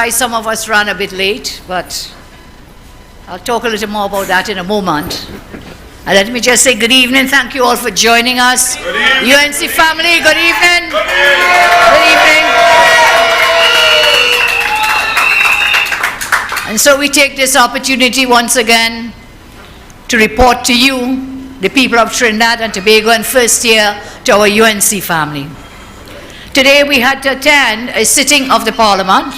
Some of us ran a bit late, but I'll talk a little more about that in a moment. And let me just say good evening. Thank you all for joining us. UNC family, good evening. Good evening. And so we take this opportunity once again to report to you, the people of Trinidad and Tobago and first year, to our UNC family. Today we had to attend a sitting of the Parliament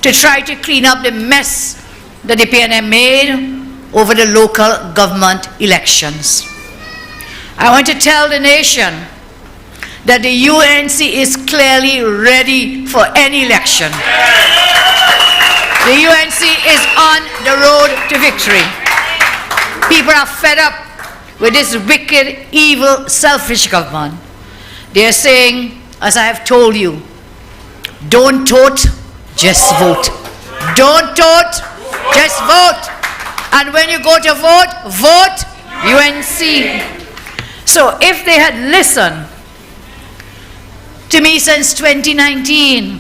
to try to clean up the mess that the PNM made over the local government elections. I want to tell the nation that the UNC is clearly ready for any election. The UNC is on the road to victory. People are fed up with this wicked, evil, selfish government. They are saying, as I have told you, don't tote, just vote. Don't tote, just vote. And when you go to vote, vote UNC. So if they had listened to me since 2019,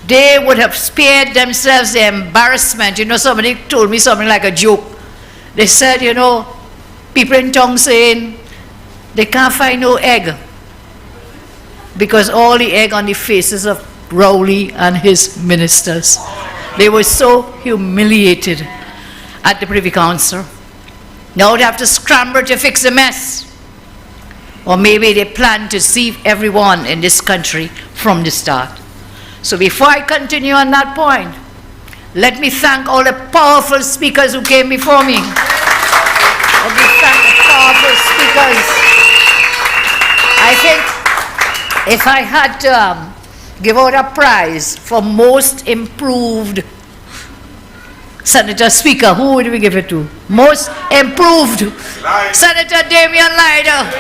they would have spared themselves the embarrassment. You know, somebody told me something like a joke. They said, you know, people in town saying they can't find no egg because all the egg on the faces of Rowley and his ministers. They were so humiliated at the Privy Council. Now they have to scramble to fix the mess. Or maybe they plan to deceive everyone in this country from the start. So before I continue on that point, let me thank all the powerful speakers who came before me. Let me thank the powerful speakers. I think if I had to give out a prize for most improved Senator Speaker, who would we give it to? Most improved Senator Damian Lyder.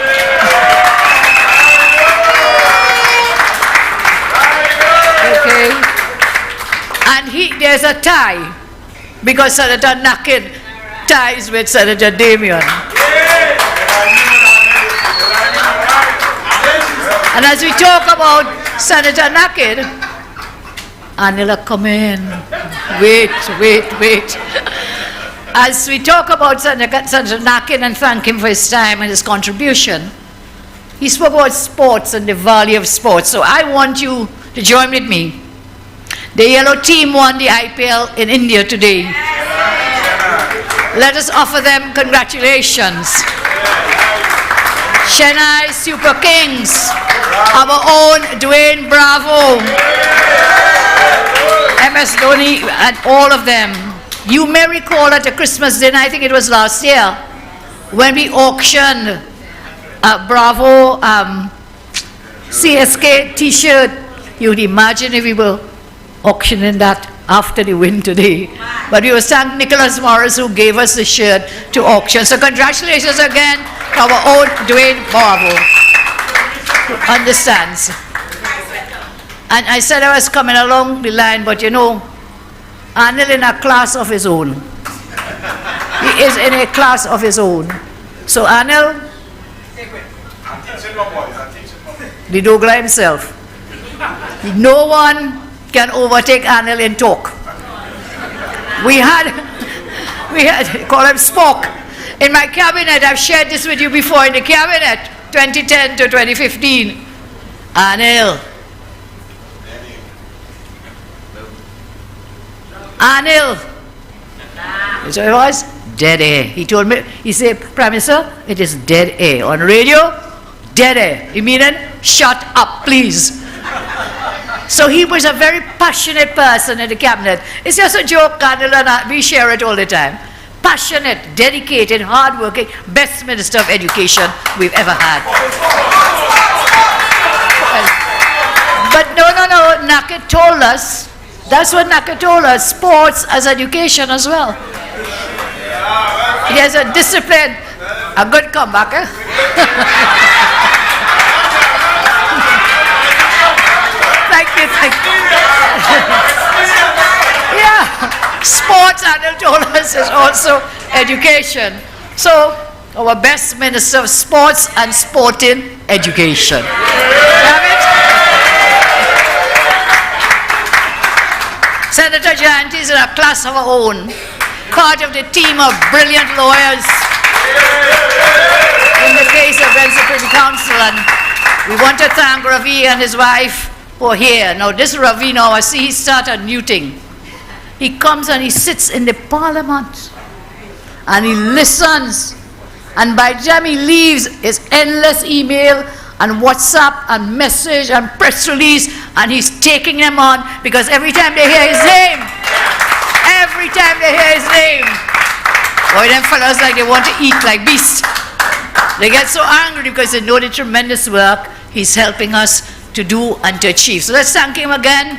Okay. And there's a tie because Senator Naked ties with Senator Damian. And as we talk about Senator Naked, Anila, come in. Wait. As we talk about Senator Naked and thank him for his time and his contribution, he spoke about sports and the value of sports. So I want you to join with me. The yellow team won the IPL in India today. Let us offer them congratulations. Chennai Super Kings, our own Dwayne Bravo, MS Dhoni, and all of them. You may recall at a Christmas dinner, I think it was last year, when we auctioned Bravo CSK t-shirt. You'd imagine if we were auctioning that after the win today. But we will thank Nicholas Morris who gave us the shirt to auction. So congratulations again to our own Dwayne Bravo, who understands. And I said I was coming along the line, but you know, Anil in a class of his own. He is in a class of his own. So Anil, the Douglas himself. No one can overtake Anil in talk. We had, call him Spock. In my cabinet, I've shared this with you before, in the cabinet, 2010 to 2015. Anil. So it was dead air. He told me, he said, Prime Minister, it is dead air. On radio, dead air. You mean it? Shut up, please. So he was a very passionate person in the cabinet. It's just a joke, Colonel, and we share it all the time. Passionate, dedicated, hardworking, best Minister of Education we've ever had. But no, Naked told us, that's what Naked told us, sports as education as well. He has a discipline, a good comeback, eh? Thank you. Yeah, sports, Anil told us, is also education. So, our best Minister of Sports and Sporting Education. Have it? Senator Jayanti is in a class of her own, part of the team of brilliant lawyers in the case of the Privy Council. And we want to thank Ravi and his wife who are here. Now this Ravi now, I see he started muting. He comes and he sits in the parliament and he listens. And by the time he leaves, his endless email and WhatsApp and message and press release, and he's taking them on because every time they hear his name, boy, them fellows like they want to eat like beasts. They get so angry because they know the tremendous work he's helping us to do and to achieve. So let's thank him again.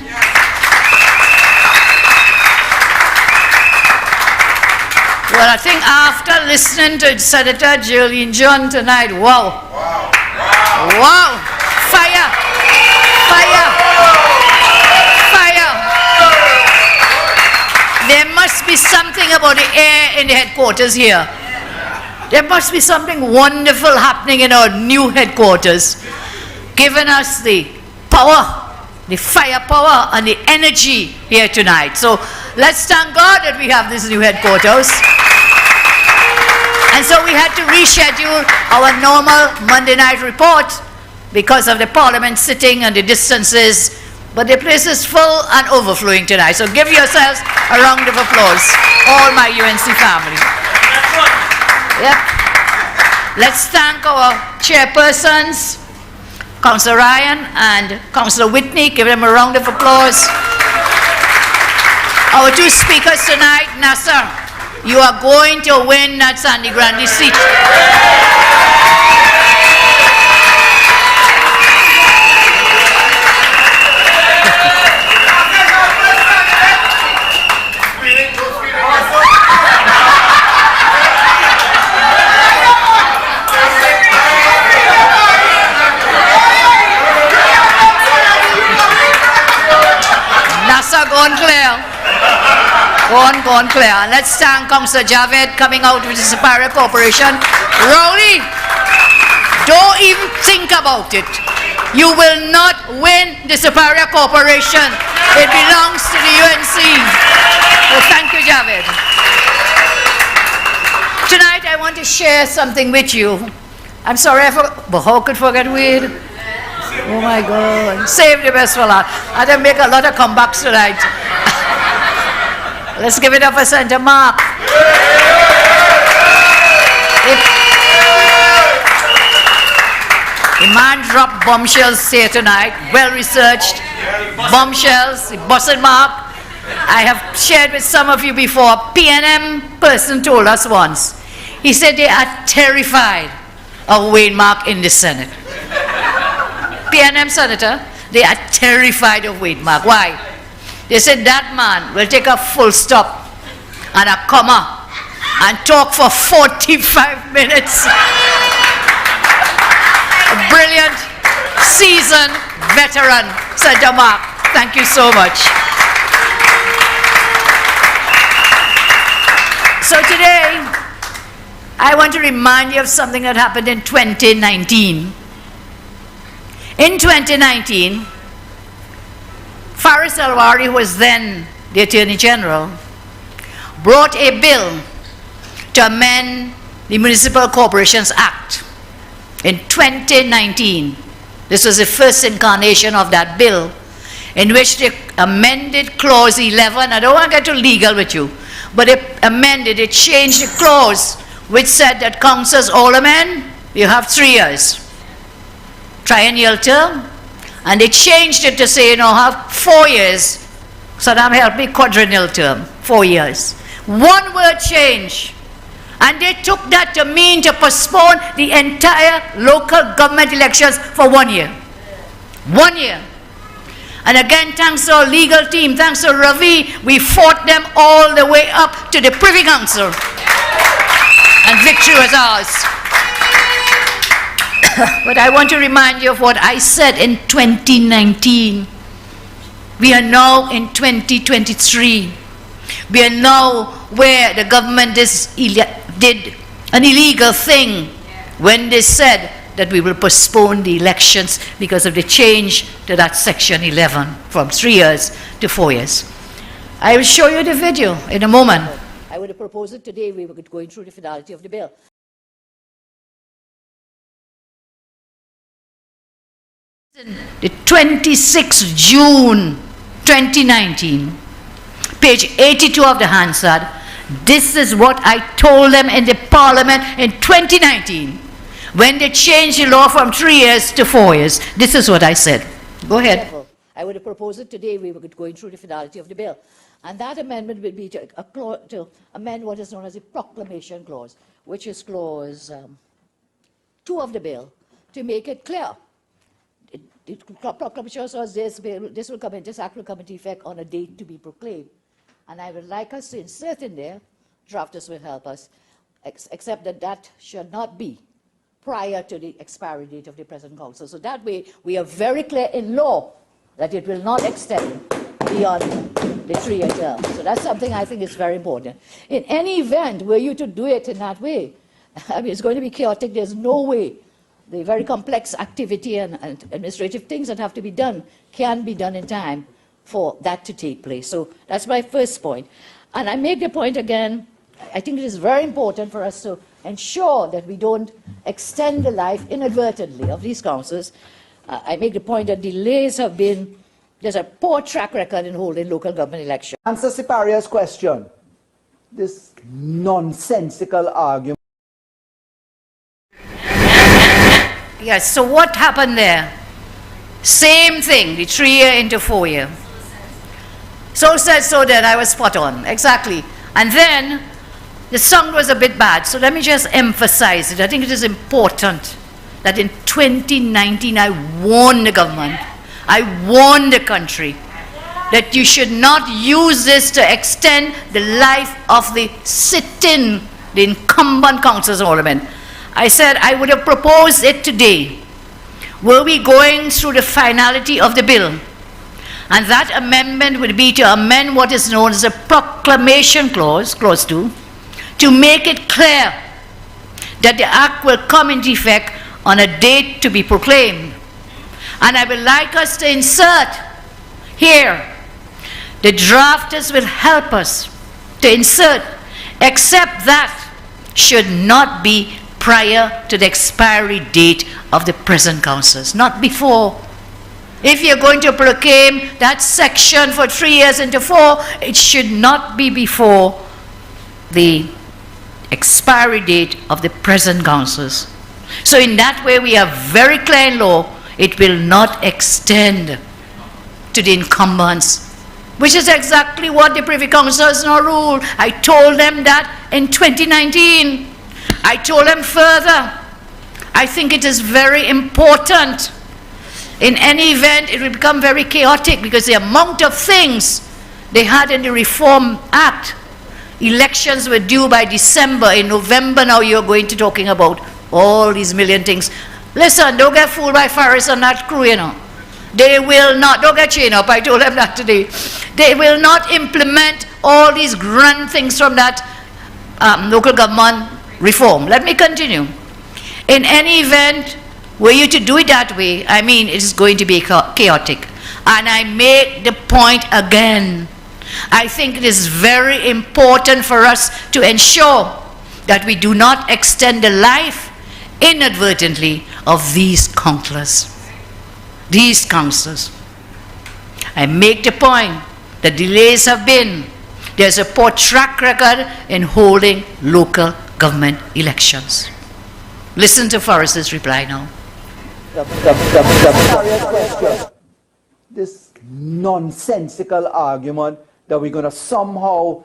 Well, I think after listening to Senator Jolene John tonight, wow. Fire. There must be something about the air in the headquarters here. There must be something wonderful happening in our new headquarters, giving us the power, the firepower and the energy here tonight. So let's thank God that we have this new headquarters. And so we had to reschedule our normal Monday night report because of the parliament sitting and the distances. But the place is full and overflowing tonight. So give yourselves a round of applause, all my UNC family. Yep. Let's thank our chairpersons, Councillor Ryan and Councillor Whitney. Give them a round of applause. Our two speakers tonight, Nasser, you are going to win that Sandy Grande seat. Go on clear. And let's thank Councillor Javed coming out with the Superior Corporation. Rowley, don't even think about it. You will not win the Superior Corporation. It belongs to the UNC. So thank you, Javed. Tonight I want to share something with you. I'm sorry, but how could forget Wade? Oh my God. Save the best for last. I didn't make a lot of comebacks tonight. Let's give it up for Senator Mark. The man dropped bombshells here tonight, well researched. Bombshells, the busted Mark. I have shared with some of you before. PNM person told us once. He said they are terrified of Wayne Mark in the Senate. PNM senator, they are terrified of Wayne Mark. Why? They said that man will take a full stop and a comma and talk for 45 minutes. A brilliant, seasoned veteran, Senator Mark. Thank you so much. So today, I want to remind you of something that happened in 2019. In 2019, Faris Alwari, who was then the Attorney General, brought a bill to amend the Municipal Corporations Act. In 2019, this was the first incarnation of that bill, in which they amended Clause 11. I don't want to get too legal with you, but they changed the clause which said that councillors, aldermen, you have 3 years, triennial term. And they changed it to say, you know, have 4 years. So that helped me, quadrennial term, 4 years. One word change. And they took that to mean to postpone the entire local government elections for 1 year. 1 year. And again, thanks to our legal team, thanks to Ravi, we fought them all the way up to the Privy Council. And victory was ours. But I want to remind you of what I said in 2019. We are now in 2023. We are now where the government did an illegal thing when they said that we will postpone the elections because of the change to that Section 11 from 3 years to 4 years. I will show you the video in a moment. I would have proposed it today. We were going through the finality of the bill. The 26th June 2019, page 82 of the Hansard. This is what I told them in the Parliament in 2019 when they changed the law from 3 years to 4 years. This is what I said. Go ahead. I would have proposed it today. We were going through the finality of the bill. And that amendment would be to amend what is known as the proclamation clause, which is clause 2 of the bill, to make it clear. The proclamation says this act will come into effect on a date to be proclaimed. And I would like us to insert in there, drafters will help us, except that that should not be prior to the expiry date of the present council. So that way, we are very clear in law that it will not extend beyond the 3-year term. So that's something I think is very important. In any event, were you to do it in that way, I mean, it's going to be chaotic. There's no way the very complex activity and administrative things that have to be done can be done in time for that to take place. So that's my first point. And I make the point again, I think it is very important for us to ensure that we don't extend the life inadvertently of these councils. I make the point that delays have been, there's a poor track record in holding local government elections. Answer Siparia's question. This nonsensical argument. Yes, so what happened there? Same thing, the 3-year into 4-year. So said, so did, I was spot on, exactly. And then, the sound was a bit bad, so let me just emphasize it. I think it is important that in 2019 I warned the government, I warned the country, that you should not use this to extend the life of the sit-in, the incumbent councils and aldermen. I said I would have proposed it today. Were we going through the finality of the bill? And that amendment would be to amend what is known as a proclamation clause, clause 2, to make it clear that the act will come into effect on a date to be proclaimed. And I would like us to insert here, the drafters will help us to insert, except that should not be prior to the expiry date of the present councils, not before. If you're going to proclaim that section for 3 years into 4, it should not be before the expiry date of the present councils. So in that way, we are very clear in law, it will not extend to the incumbents, which is exactly what the Privy Councillors now ruled. I told them that in 2019. I told them further, I think it is very important. In any event, it will become very chaotic because the amount of things they had in the Reform Act, elections were due by December. In November now you're going to talking about all these million things. Listen, don't get fooled by Farris and that crew, you know. They will not, don't get chained up, I told them that today. They will not implement all these grand things from that local government reform. Let me continue. In any event, were you to do it that way, I mean, it is going to be chaotic. And I make the point again. I think it is very important for us to ensure that we do not extend the life inadvertently of these councillors. These councillors. I make the point that delays have been. There's a poor track record in holding local government elections. Listen to Forrest's reply now. This nonsensical argument that we're going to somehow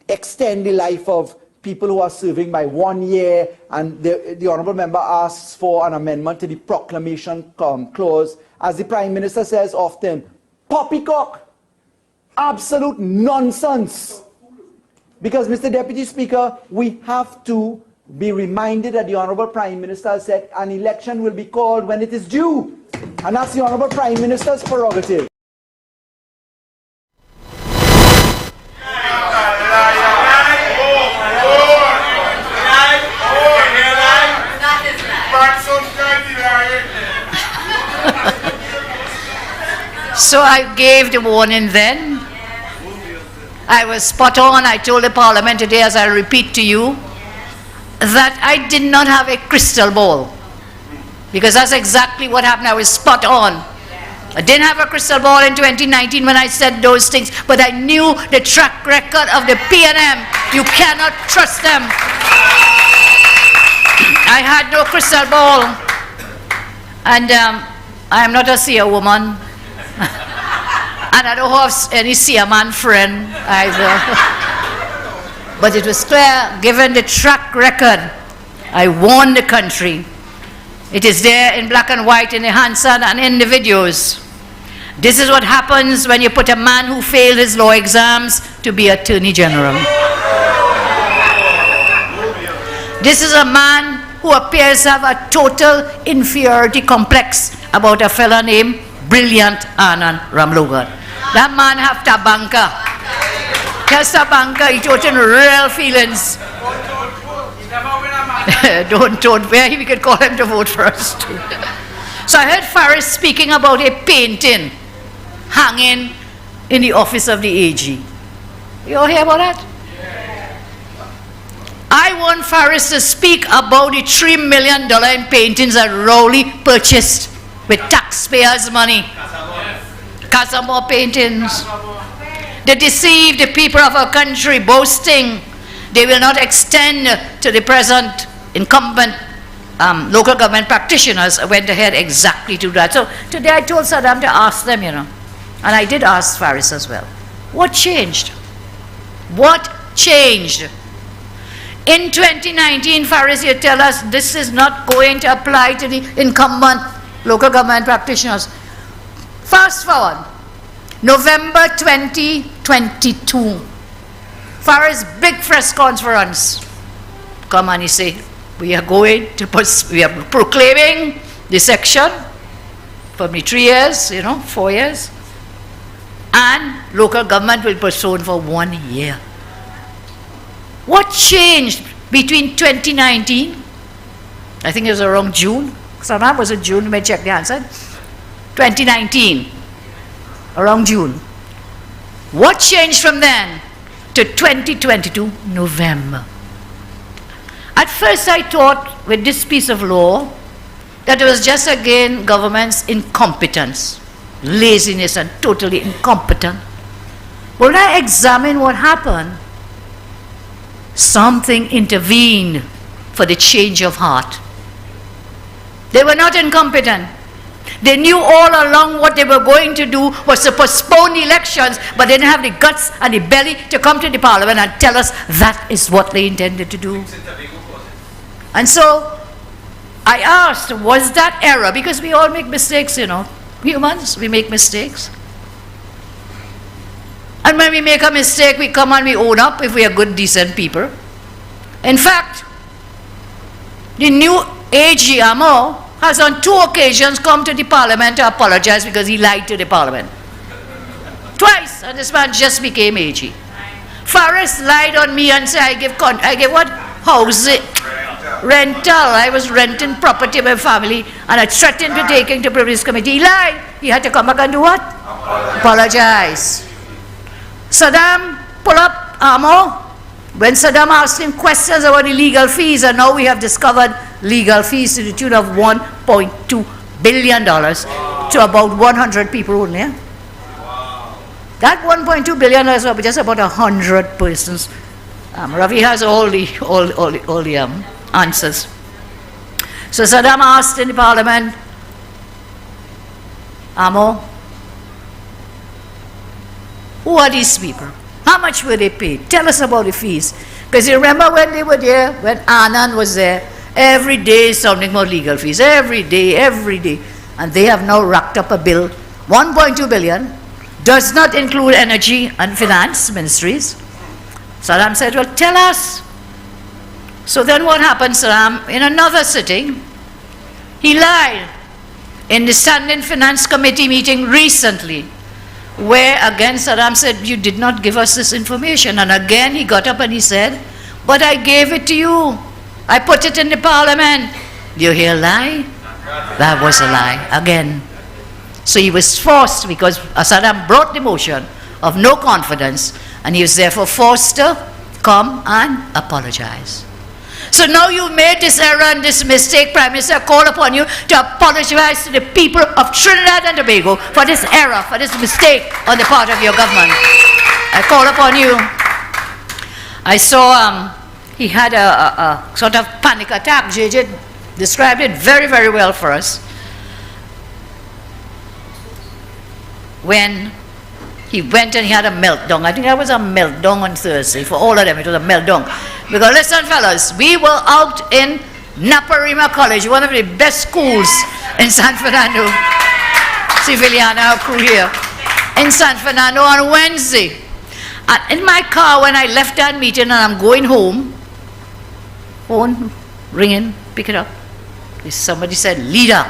extend the life of people who are serving by 1 year, and the honourable member asks for an amendment to the proclamation clause. As the Prime Minister says often, poppycock, absolute nonsense. Because, Mr. Deputy Speaker, we have to be reminded that the Honourable Prime Minister said an election will be called when it is due. And that's the Honourable Prime Minister's prerogative. So I gave the warning then. I was spot on. I told the Parliament today, as I repeat to you, that I did not have a crystal ball. Because that's exactly what happened. I was spot on. I didn't have a crystal ball in 2019 when I said those things, but I knew the track record of the P&M. You cannot trust them. I had no crystal ball. And I am not a seer woman. And I don't have any seer man friend either. But it was clear, given the track record, I warned the country. It is there in black and white in the Hansard and in the videos. This is what happens when you put a man who failed his law exams to be Attorney General. This is a man who appears to have a total inferiority complex about a fellow named Brilliant Anand Ramlogar. That man have to banker. Just a banker, he taught in real feelings. Don't, where we could call him to vote for us too. So I heard Faris speaking about a painting hanging in the office of the AG. You all hear about that? I want Faris to speak about the $3 million in paintings that Rowley purchased with taxpayers' money. Casamore paintings. They deceive the people of our country, boasting they will not extend to the present incumbent local government practitioners. I went ahead exactly to that. So today I told Saddam to ask them, and I did ask Faris as well. What changed? What changed? In 2019, Faris, you tell us this is not going to apply to the incumbent local government practitioners. Fast forward, November 2022, Faris' big press conference. Come on, he say, we are proclaiming the section for the 3 years, 4 years, and local government will postpone for 1 year. What changed between 2019, I think it was around June, sometime was it June, let me check the answer, 2019, around June. What changed from then to 2022, November? At first I thought with this piece of law that it was just again government's incompetence, laziness and totally incompetent. But when I examine what happened, something intervened for the change of heart. They were not incompetent. They knew all along what they were going to do was to postpone the elections, but they didn't have the guts and the belly to come to the parliament and tell us that is what they intended to do. And so I asked, was that error? Because we all make mistakes, humans, we make mistakes. And when we make a mistake, we come and we own up if we are good, decent people. In fact, the new AG Amo has on 2 occasions come to the parliament to apologize because he lied to the parliament. Twice, and this man just became AG. Faris lied on me and said, I give what? Housing. Rental. I was renting property of my family and I threatened to take him to Privilege Committee. He lied. He had to come back and do what? Apologize. Saddam pull up Amo. When Saddam asked him questions about the legal fees, and now we have discovered legal fees to the tune of $1.2 billion to about 100 people only. That $1.2 billion is just about 100 persons. Ravi has all the answers. So Saddam asked in the parliament, Amo, who are these people? How much were they paid? Tell us about the fees. Because you remember when they were there, when Anand was there, every day sounding about legal fees, every day. And they have now racked up a bill, 1.2 billion, does not include energy and finance ministries. Saddam said, well, tell us. So then what happened, Saddam? In another sitting, he lied in the Standing Finance Committee meeting recently, where again Saddam said, you did not give us this information. And again he got up and he said, but I gave it to you. I put it in the parliament. Do you hear a lie? That was a lie again. So he was forced, because Saddam brought the motion of no confidence, and he was therefore forced to come and apologize. So now you've made this error and this mistake, Prime Minister. I call upon you to apologize to the people of Trinidad and Tobago for this error, for this mistake on the part of your government. I call upon you. I saw he had a sort of panic attack. JJ described it very, very well for us. When he went and he had a meltdown. I think that was a meltdown on Thursday. For all of them, it was a meltdown. Because listen, fellas, we were out in Naparima College, one of the best schools in San Fernando. Civiliana, our crew here. In San Fernando on Wednesday. And in my car, when I left that meeting and I'm going home, phone ringing, pick it up. Somebody said, "Leader,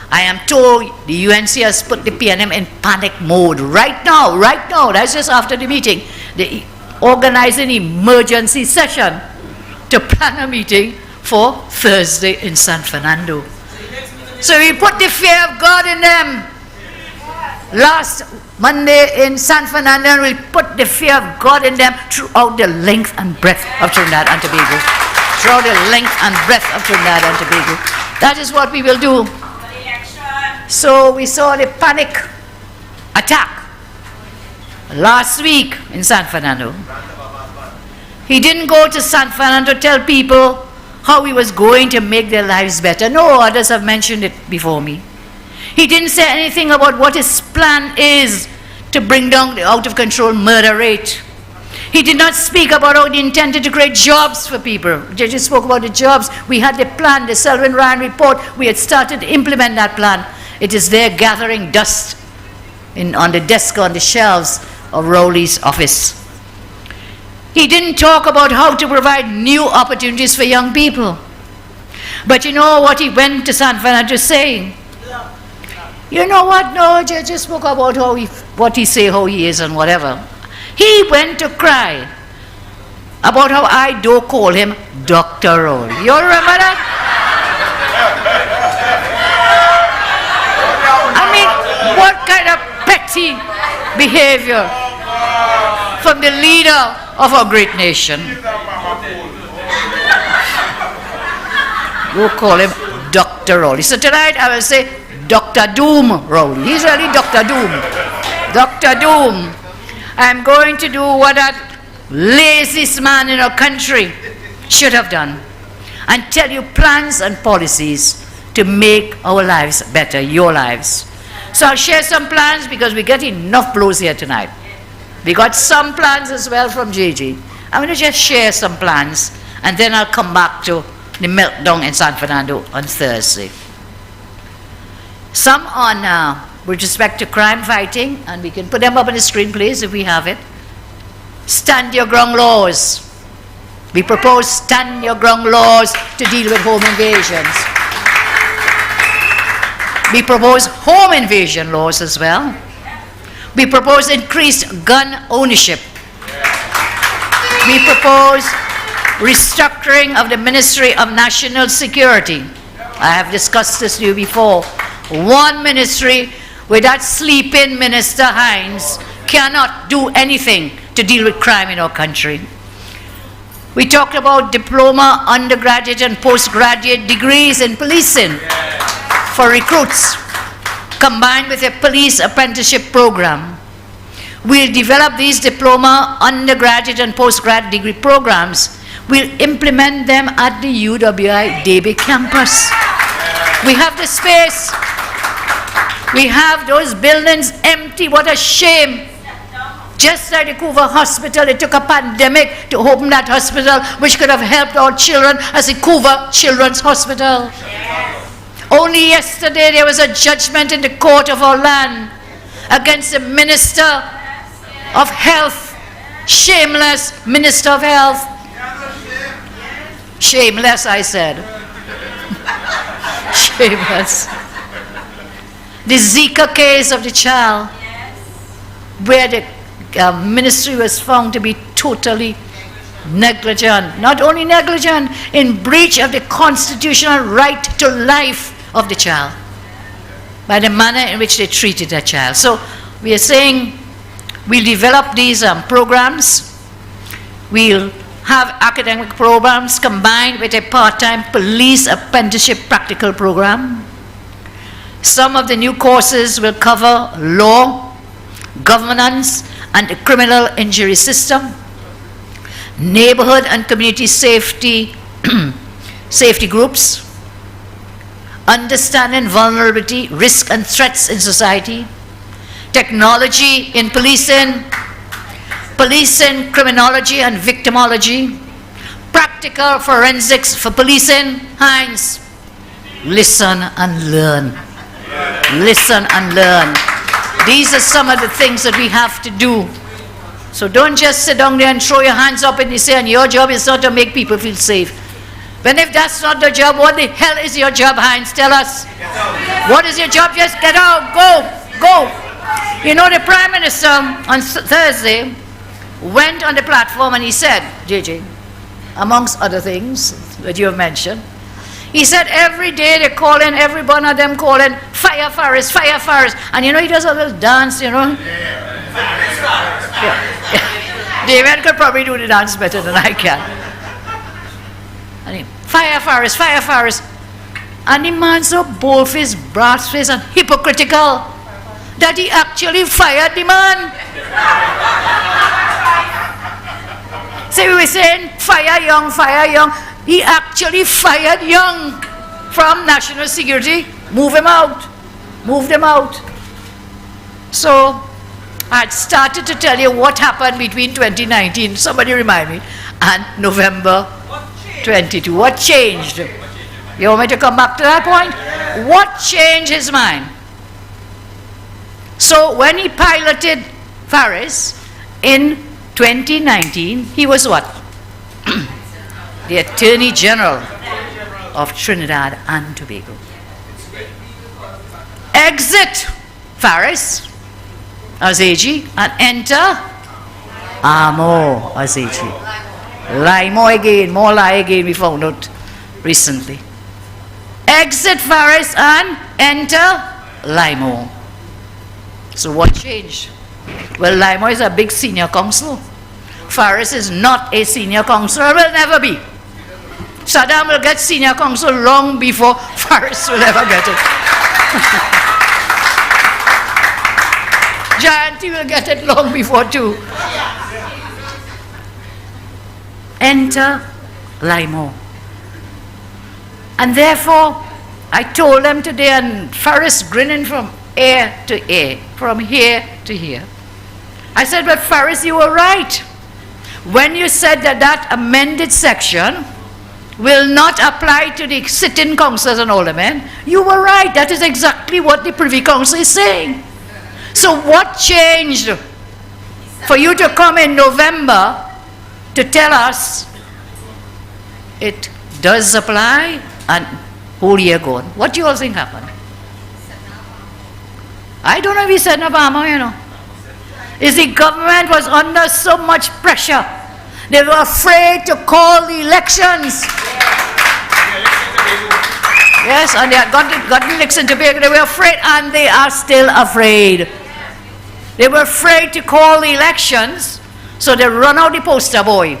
I am told the UNC has put the PNM in panic mode right now, that's just after the meeting. They organized an emergency session to plan a meeting for Thursday in San Fernando." So we put the fear of God in them. Last Monday in San Fernando, and we'll put the fear of God in them throughout the length and breadth of Trinidad and Tobago. Throughout the length and breadth of Trinidad and Tobago. That is what we will do. So we saw the panic attack last week in San Fernando. He didn't go to San Fernando to tell people how he was going to make their lives better. No, others have mentioned it before me. He didn't say anything about what his plan is to bring down the out-of-control murder rate. He did not speak about how he intended to create jobs for people. Judges spoke about the jobs. We had the plan, the Selwyn Ryan report. We had started to implement that plan. It is there gathering dust on the desk, on the shelves of Rowley's office. He didn't talk about how to provide new opportunities for young people. But you know what he went to San Fernando saying? You know what? No, just spoke about how he is and whatever. He went to cry about how I do call him Dr. Roll. You all remember that? I mean, what kind of petty behavior from the leader of our great nation? You call him Dr. Rowley. So tonight I will say Dr. Doom Rowley. He's really Dr. Doom. Dr. Doom. I'm going to do what that laziest man in our country should have done and tell you plans and policies to make our lives better, your lives. So I'll share some plans because we get enough blows here tonight. We got some plans as well from JJ. I'm going to just share some plans and then I'll come back to the meltdown in San Fernando on Thursday. Some on with respect to crime fighting, and we can put them up on the screen, please, if we have it. Stand your ground laws. We propose stand your ground laws to deal with home invasions. We propose home invasion laws as well. We propose increased gun ownership. We propose restructuring of the Ministry of National Security. I have discussed this with you before. One ministry with that sleeping Minister Hines cannot do anything to deal with crime in our country. We talked about diploma, undergraduate and postgraduate degrees in policing for recruits, combined with a police apprenticeship program. We'll develop these diploma, undergraduate and postgraduate degree programs. We'll implement them at the UWI Debe campus. We have the space. We have those buildings empty. What a shame. Just like the Couva Hospital, it took a pandemic to open that hospital, which could have helped our children as the Couva Children's Hospital. Only yesterday there was a judgment in the court of our land against the Minister of Health. Shameless Minister of Health. Shameless, I said. Shameless. The Zika case of the child, where the ministry was found to be totally negligent. Not only negligent, in breach of the constitutional right to life of the child by the manner in which they treated that child. So we are saying We'll develop these programs. We'll have academic programs combined with a part-time police apprenticeship practical program. Some of the new courses will cover law, governance, and the criminal injury system, neighborhood and community safety, safety groups, understanding vulnerability, risk and threats in society, technology in policing, policing, criminology and victimology, practical forensics for policing. Heinz, listen and learn. Listen and learn. These are some of the things that we have to do. So don't just sit down there and throw your hands up and you say, and your job is not to make people feel safe. When if that's not the job, what the hell is your job, Heinz? Tell us. What is your job? Just get out, go. You know, the Prime Minister on Thursday went on the platform and he said, JJ, amongst other things that you have mentioned, he said every day they call in, every one of them call in, fire Faris, fire Faris. And you know, he does a little dance, you know. Yeah. David could probably do the dance better than I can. And he, fire Faris, fire Faris. And the man so bold-faced, brass-faced and hypocritical that he actually fired the man. So we were saying, fire Young, fire Young. He actually fired Young from National Security. Move him out. Moved him out. So I had started to tell you what happened between 2019, somebody remind me, and November 22. What changed? You want me to come back to that point? What changed his mind? So when he piloted Faris in 2019, he was what? The Attorney General of Trinidad and Tobago. Exit Faris as AG and enter Amo as AG. Lie more again, more lie again, we found out recently. Exit Faris and enter Limo. So what changed? Well, Limo is a big senior counsel. Faris is not a senior counsel, will never be. Saddam will get senior counsel long before Faris will ever get it. Jayanti will get it long before too. Enter Limo. And therefore, I told them today, and Faris grinning from ear to ear, from here to here. I said, but Faris, you were right. When you said that that amended section will not apply to the sitting councillors and aldermen, you were right. That is exactly what the Privy Council is saying. So what changed for you to come in November to tell us it does apply and whole year gone? What do you all think happened? I don't know if he said Obama, you know. Is the government was under so much pressure. They were afraid to call the elections. Yes, and they had gotten elections to Tobago. They were afraid, and they are still afraid. They were afraid to call the elections, so they run out the poster boy.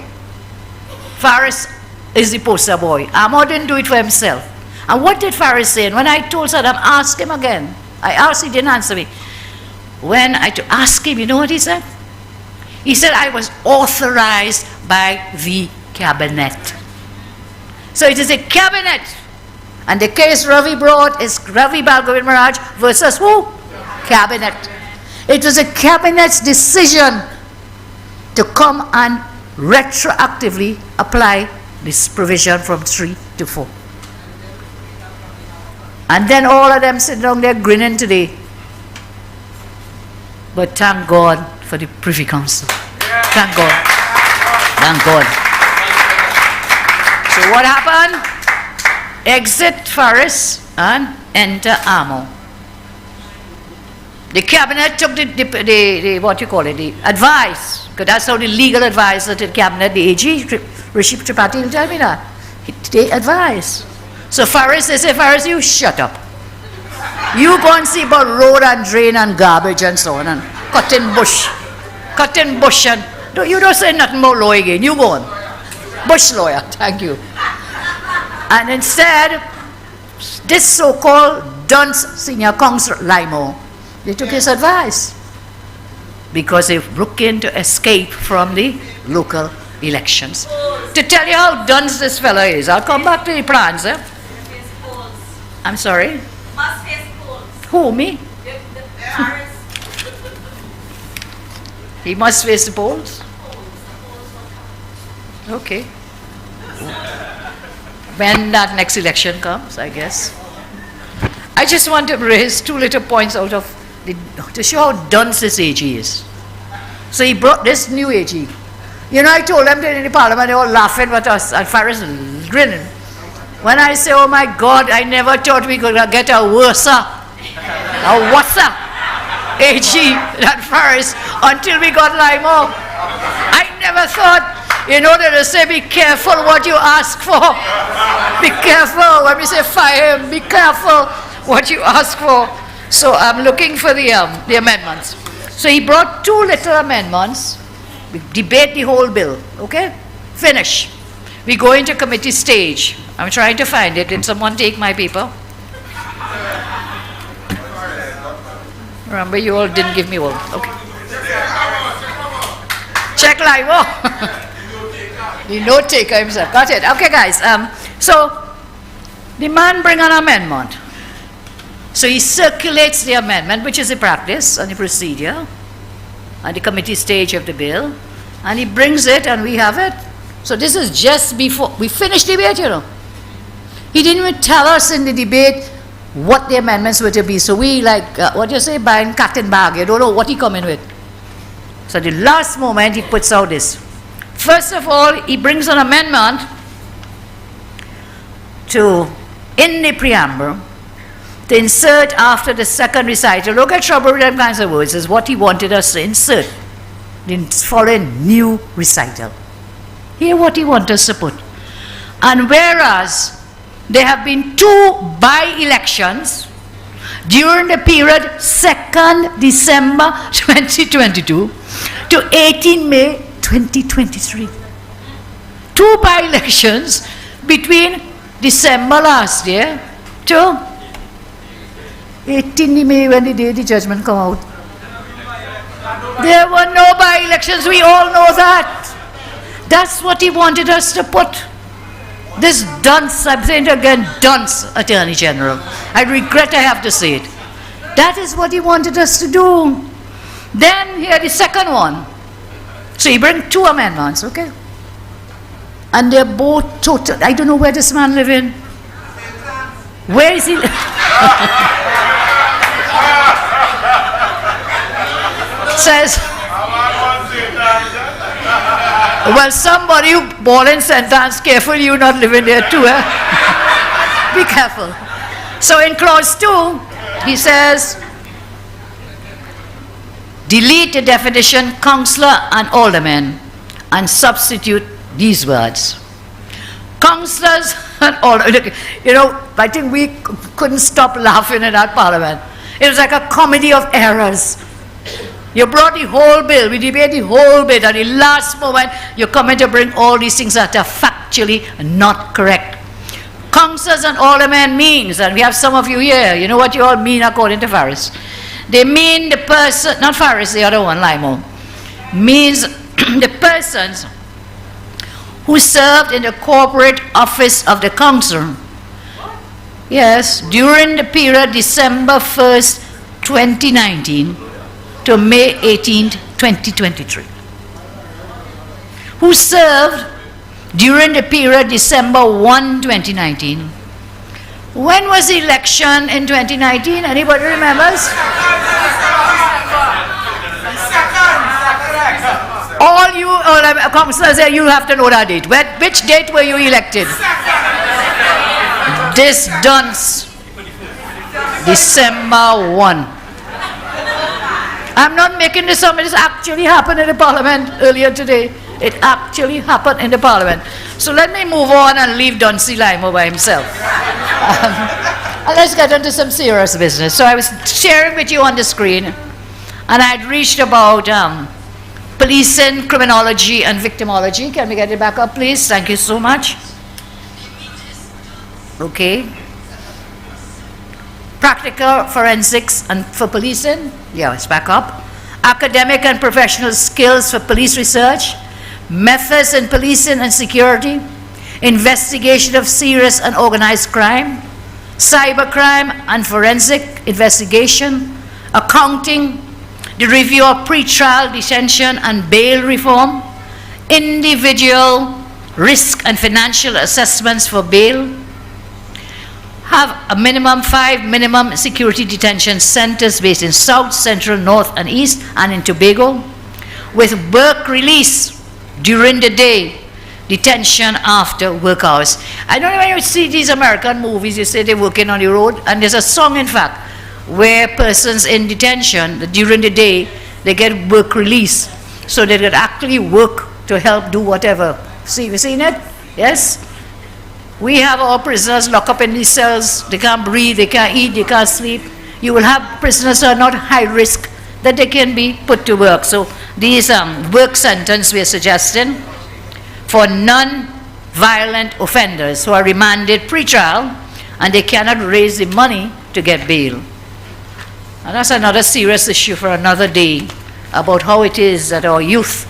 Faris is the poster boy. Amo didn't do it for himself. And what did Faris say? And when I told Saddam, ask him again. I asked, he didn't answer me. When I asked him, you know what he said? He said, I was authorized by the cabinet. So it is a cabinet. And the case Ravi brought is Ravi Bhalgavan Maharaj versus who? Cabinet. It was a cabinet's decision to come and retroactively apply this provision from 3 to 4. And then all of them sit down there grinning today. But thank God for the Privy Council. Thank God. Thank God. So what happened? Exit Faris and enter Amo. The cabinet took the what you call it, the advice, because that's how the legal advice that the cabinet, the AG, Rishi Tripathi will tell me that. They advise. So Faris, they say, Faris, you shut up. You go and see about road and drain and garbage and so on and cutting bush. cutting bush and... No, you don't say nothing about law again. You go on. Bush lawyer, thank you. And instead, this so-called dunce senior councillor, Limo, they took his advice because they were looking to escape from the local elections. To tell you how dunce this fellow is, I'll come back to the plans. I'm sorry? Must face polls. Who, me? The Paris He must face the polls? Okay. When that next election comes, I guess. I just want to raise two little points out of to show how dunce this AG is. So he brought this new AG. You know, I told them that in the parliament, they were laughing at us, and Farris grinning. When I say, oh my God, I never thought we could get a worser, a worser AG than Farris until we got Limo. I never thought, in order to say, be careful what you ask for. Be careful when we say fire him, be careful what you ask for. So I'm looking for the amendments. So he brought two little amendments. We debate the whole bill, okay? Finish. We go into committee stage. I'm trying to find it. Did someone take my paper? Remember, you all didn't give me one. Okay. Check live. The note taker himself. Got it. Okay, guys. So the man bring an amendment. So he circulates the amendment, which is the practice and the procedure at the committee stage of the bill, and he brings it and we have it. So this is just before we finish debate, you know. He didn't even tell us in the debate what the amendments were to be. So we what you say, buying cat and bag. You don't know what he coming with. So the last moment he puts out this. First of all, he brings an amendment in the preamble, to insert after the second recital. Look at trouble with them kinds of words, is what he wanted us to insert. The following new recital. Hear what he wants us to put. And whereas there have been 2 by-elections during the period 2nd December 2022 to 18 May 2023. 2 by-elections between December last year to 18 May, when the day the judgment come out. There were no by-elections, we all know that. That's what he wanted us to put. This dunce, I'm saying it again, dunce Attorney General. I regret I have to say it. That is what he wanted us to do. Then here the second one. So he bring 2 amendments, okay? And they're both total. I don't know where this man live in. Where is he? Says, well, somebody who born in St. Anne's, careful you not living there too, eh? Be careful. So in clause 2, he says, delete the definition councillor and aldermen and substitute these words. Councillors and aldermen. You know, I think we couldn't stop laughing in that parliament. It was like a comedy of errors. You brought the whole bill, we debated the whole bill, at the last moment you're coming to bring all these things that are factually not correct. Councillors and aldermen means, and we have some of you here, you know what you all mean according to Farris. They mean the person, not Farris, the other one, Limo, means the persons who served in the corporate office of the council. Yes, during the period December 1st, 2019 to May 18th, 2023. Who served during the period December 1, 2019. When was the election in 2019? Anybody remembers? All you councillors here, you have to know that date. Which date were you elected? This dunce. December 1. I'm not making this up. It actually happened in the parliament earlier today. It actually happened in the parliament. So let me move on and leave Duncy Limo by himself. And let's get into some serious business. So I was sharing with you on the screen, and I'd reached about policing, criminology, and victimology. Can we get it back up, please? Thank you so much. Okay. Practical forensics and for policing. Yeah, it's back up. Academic and professional skills for police research. Methods in policing and security. Investigation of serious and organized crime. Cybercrime and forensic investigation. Accounting. The review of pretrial detention and bail reform. Individual risk and financial assessments for bail. Have a minimum 5 minimum security detention centers based in South, Central, North, and East, and in Tobago, with work release during the day, detention after work hours. I don't know when you see these American movies, you say they're working on the road, and there's a song, in fact, where persons in detention, during the day, they get work release, so they can actually work to help do whatever. See, you seen it? Yes? We have our prisoners locked up in these cells. They can't breathe, they can't eat, they can't sleep. You will have prisoners who are not high risk, that they can be put to work. So these work sentence we are suggesting for non-violent offenders who are remanded pre-trial and they cannot raise the money to get bail. And that's another serious issue for another day, about how it is that our youth,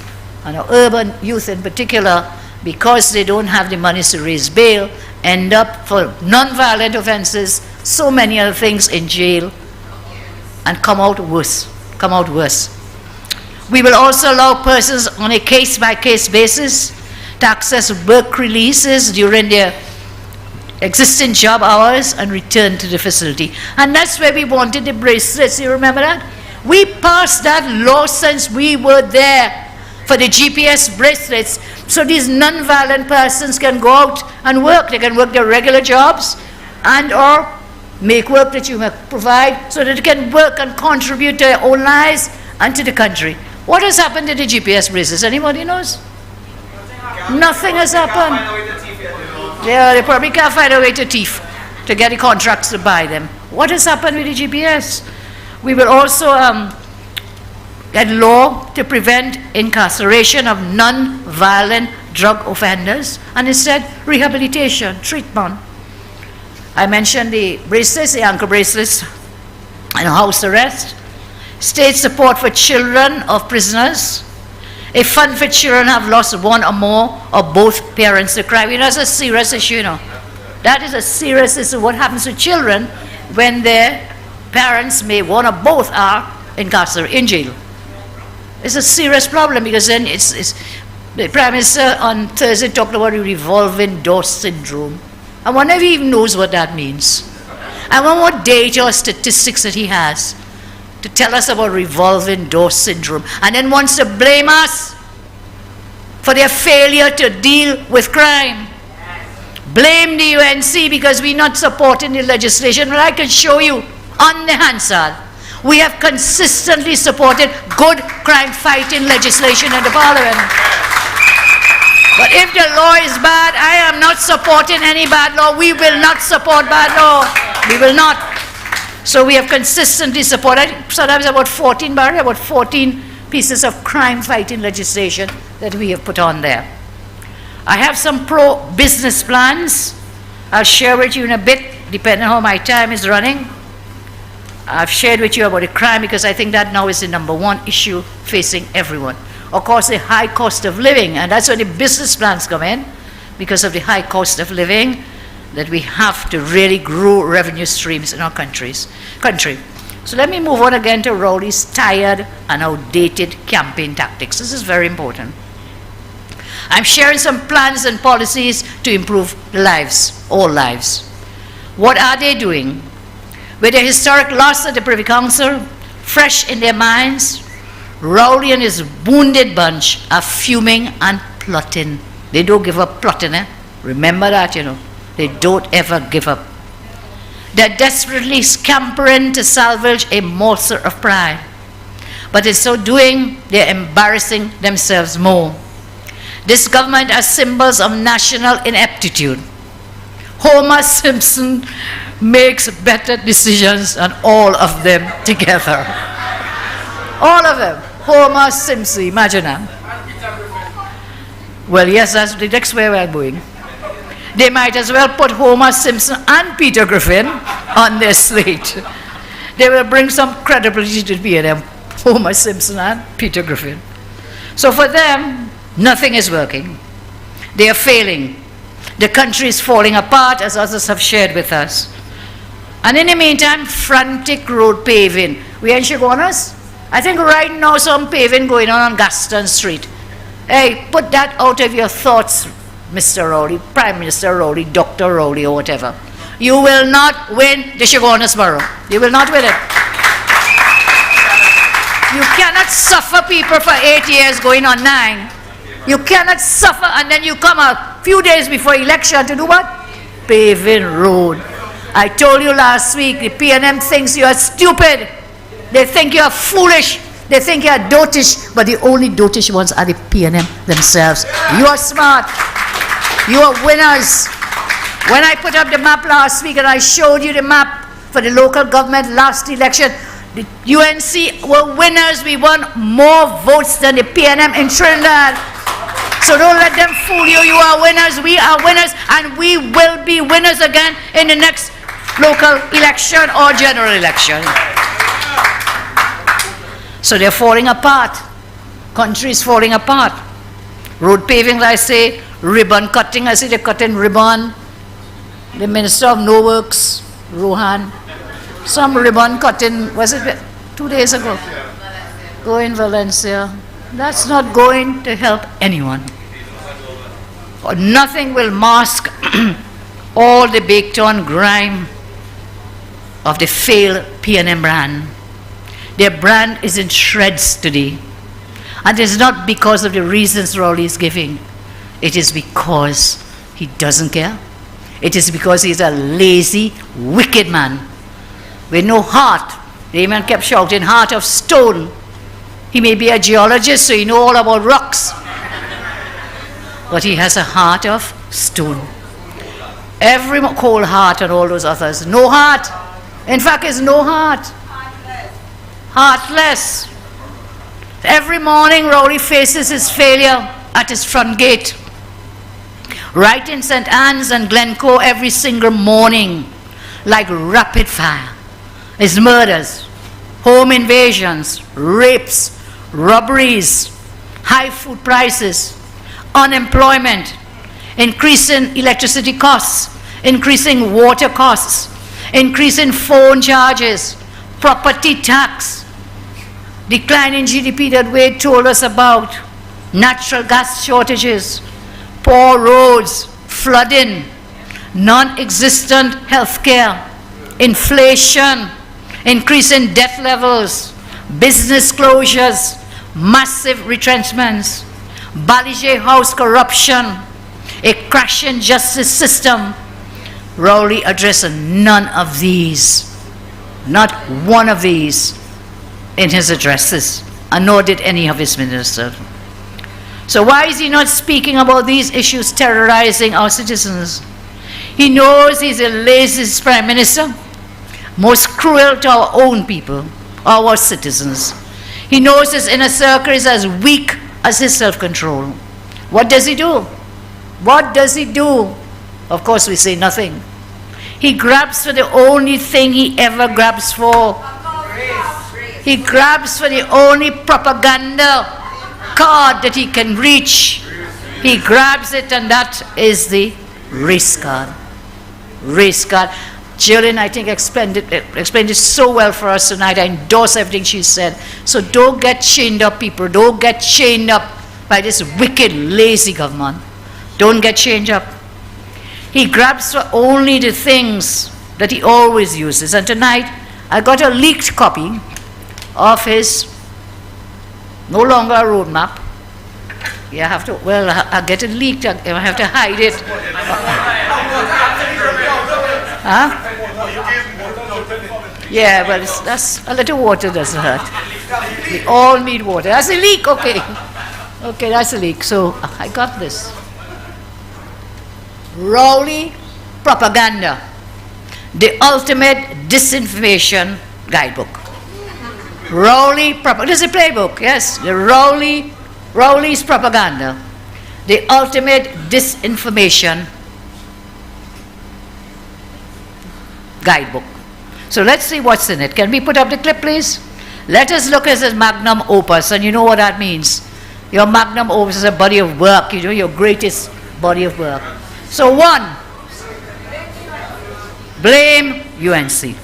and our urban youth in particular, because they don't have the money to raise bail, end up for non-violent offenses, so many other things in jail, and come out worse. We will also allow persons on a case-by-case basis to access work releases during their existing job hours and return to the facility. And that's where we wanted the bracelets, you remember that? We passed that law since we were there for the GPS bracelets, so these non-violent persons can go out and work. They can work their regular jobs and or make work that you provide, so that they can work and contribute to their own lives and to the country. What has happened to the GPS bracelets? Anybody knows? Nothing has happened. Yeah, they probably can't find a way to thief, to get the contracts to buy them. What has happened with the GPS? We will also get law to prevent incarceration of non-violent drug offenders, and instead rehabilitation, treatment. I mentioned the bracelets, the ankle bracelets, and house arrest. State support for children of prisoners. A fund for children who have lost one or more or both parents to crime. You know, that's a serious issue, you know. That is a serious issue. What happens to children when their parents, may one or both, are incarcerated, in jail? It's a serious problem, because then the Prime Minister on Thursday talked about the revolving door syndrome. And one never even knows what that means. And one more data or statistics that he has to tell us about revolving door syndrome, and then wants to blame us for their failure to deal with crime. Blame the UNC because we're not supporting the legislation. Well, I can show you on the Hansard. We have consistently supported good crime fighting legislation in the Parliament. But if the law is bad, I am not supporting any bad law. We will not support bad law. We will not. So we have consistently supported, sometimes about 14 pieces of crime fighting legislation that we have put on there. I have some pro-business plans. I'll share with you in a bit, depending on how my time is running. I've shared with you about the crime because I think that now is the number one issue facing everyone. Of course, the high cost of living, and that's where the business plans come in, because of the high cost of living, that we have to really grow revenue streams in our country. So let me move on again to Rowley's tired and outdated campaign tactics. This is very important. I'm sharing some plans and policies to improve lives, all lives. What are they doing? With the historic loss of the Privy Council fresh in their minds, Rowley and his wounded bunch are fuming and plotting. They don't give up plotting, eh? Remember that, you know. They don't ever give up. They're desperately scampering to salvage a morsel of pride. But in so doing, they're embarrassing themselves more. This government has symbols of national ineptitude. Homer Simpson makes better decisions than all of them together. All of them. Homer Simpson, imagine that. Well, yes, that's the next way we're going. They might as well put Homer Simpson and Peter Griffin on their slate. They will bring some credibility to PNM, Homer Simpson and Peter Griffin. So for them, nothing is working. They are failing. The country is falling apart, as others have shared with us. And in the meantime, frantic road paving. We ain't Shigonas? I think right now some paving going on Gaston Street. Hey, put that out of your thoughts, Mr. Rowley, Prime Minister Rowley, Dr. Rowley, or whatever. You will not win the Shigonas borough. You will not win it. You cannot suffer people for 8 years going on 9. You cannot suffer and then you come a few days before election to do what? Paving road. I told you last week, the PNM thinks you are stupid. They think you are foolish. They think you are dotish, but the only dotish ones are the PNM themselves. You are smart. You are winners. When I put up the map last week and I showed you the map for the local government last election, the UNC were winners. We won more votes than the PNM in Trinidad. So don't let them fool you. You are winners. We are winners. And we will be winners again in the next local election or general election. So they're falling apart. Country is falling apart. Road paving, I say, ribbon cutting, I say they're cutting ribbon. The Minister of No Works, Rohan, some ribbon cutting, was it 2 days ago? Go in Valencia. That's not going to help anyone. Or nothing will mask all the baked on grime of the failed PNM brand. Their brand is in shreds today. And it's not because of the reasons Rowley is giving. It is because he doesn't care. It is because he's a lazy, wicked man with no heart. The man kept shouting, heart of stone. He may be a geologist, so he knows all about rocks. But he has a heart of stone. Every cold heart and all those others. No heart. In fact, it's no heart. Heartless. Every morning, Rowley faces his failure at his front gate. Right in St. Anne's and Glencoe every single morning, like rapid fire. His murders, home invasions, rapes, robberies, high food prices, unemployment, increasing electricity costs, increasing water costs, increasing phone charges, property tax, decline in GDP that Wade told us about, natural gas shortages, poor roads, flooding, non-existent health care, inflation, increasing debt levels, business closures, massive retrenchments, Balijay House corruption, a crashing justice system. Rowley addressed none of these, not one of these in his addresses, and nor did any of his ministers. So why is he not speaking about these issues terrorizing our citizens? He knows he's the laziest prime minister, most cruel to our own people, our citizens. He knows his inner circle is as weak as his self-control. What does he do? What does he do? Of course, we say nothing. He grabs for the only thing he ever grabs for. He grabs for the only propaganda card that he can reach. He grabs it, and that is the race card. Race card. Jillian, I think, explained it so well for us tonight. I endorse everything she said. So don't get chained up, people. Don't get chained up by this wicked, lazy government. Don't get chained up. He grabs for only the things that he always uses. And tonight, I got a leaked copy of his, no longer a roadmap. You have to, well, I get it leaked. I have to hide it. Huh? Yeah, but that's a little water doesn't hurt. We all need water. That's a leak, okay. Okay, that's a leak. So I got this. Rowley Propaganda, the ultimate disinformation guidebook. This is a playbook, yes. The Rowley's propaganda. The ultimate disinformation guidebook. So let's see what's in it. Can we put up the clip, please? Let us look at this magnum opus, and you know what that means. Your magnum opus is a body of work, you know, your greatest body of work. So 1, blame UNC.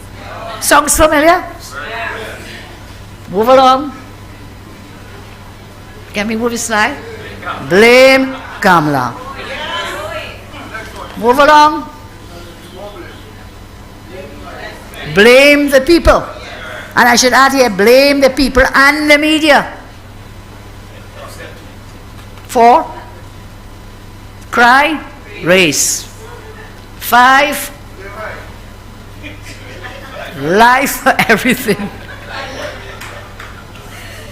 Sounds familiar? Move along. Can we move the slide? Blame Kamla. Move along. Blame the people. And I should add here, blame the people and the media. 4, cry, race. 5, lie for everything.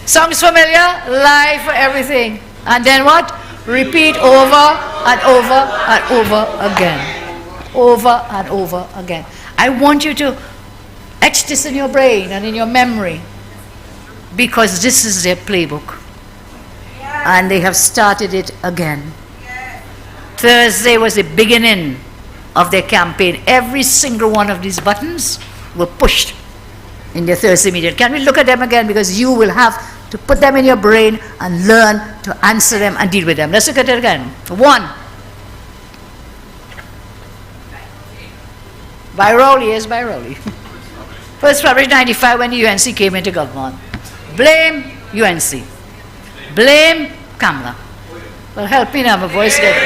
Sounds familiar? Lie for everything. And then what? Repeat over and over and over again. Over and over again. I want you to etch this in your brain and in your memory, because this is their playbook. And they have started it again. Thursday was the beginning of their campaign. Every single one of these buttons were pushed in their Thursday meeting. Can we look at them again? Because you will have to put them in your brain and learn to answer them and deal with them. Let's look at it again. 1. By Rowley, yes, by Rowley. First published 95 when the UNC came into government. Blame UNC. Blame Kamla. Well, help me now, my voice gets...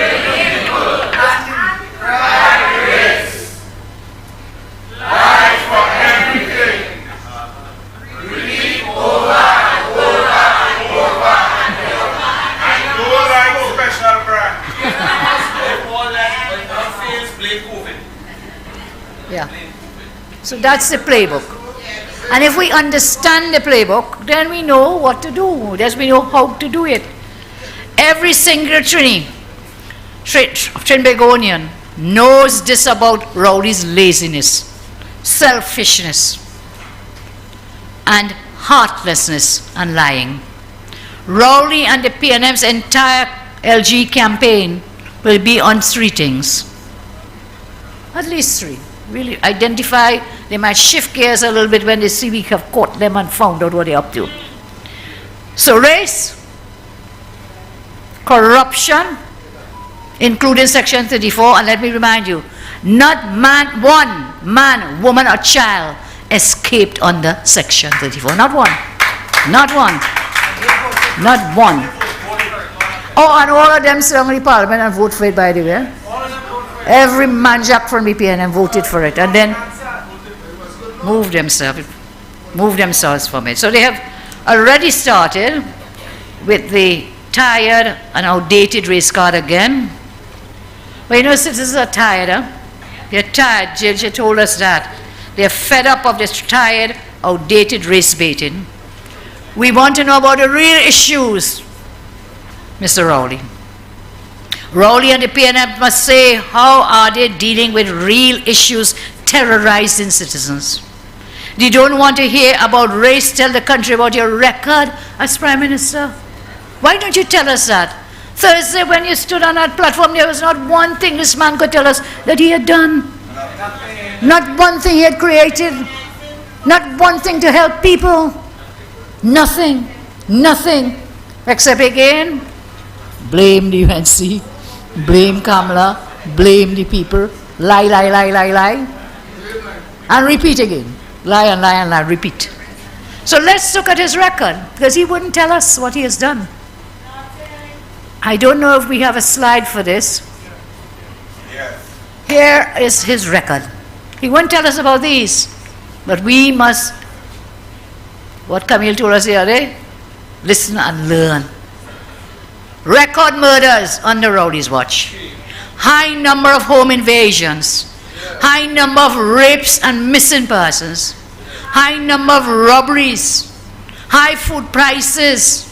Yeah. So that's the playbook. And if we understand the playbook, then we know what to do. Then we know how to do it. Every single Trinbagonian knows this about Rowley's laziness, selfishness, and heartlessness and lying. Rowley and the PNM's entire LG campaign will be on 3 things. At least 3. Really identify, they might shift gears a little bit when they see we have caught them and found out what they're up to. So race, corruption, including Section 34, and let me remind you, not one man, woman, or child escaped under Section 34. Not one. Not one. Not one. Oh, and all of them sit in the parliament and vote for it, by the way. Every manjack from the PNM voted for it and then moved themselves from it. So they have already started with the tired and outdated race card again. But you know, citizens are tired, huh? They're tired. Jill told us that. They're fed up of this tired, outdated race baiting. We want to know about the real issues, Mr. Rowley. Rowley and the PNM must say, how are they dealing with real issues terrorizing citizens? They don't want to hear about race. Tell the country about your record as Prime Minister. Why don't you tell us that? Thursday, when you stood on that platform, there was not one thing this man could tell us that he had done. Not one thing he had created. Not one thing to help people. Nothing. Nothing. Except again, blame the UNC. Blame Kamla, blame the people, lie, lie, lie, lie, lie, and repeat again. Lie and lie and lie, repeat. So let's look at his record, because he wouldn't tell us what he has done. I don't know if we have a slide for this. Here is his record. He won't tell us about these, but we must, what Camille told us the other day, listen and learn. Record murders under Rowley's watch. High number of home invasions. High number of rapes and missing persons. High number of robberies. High food prices.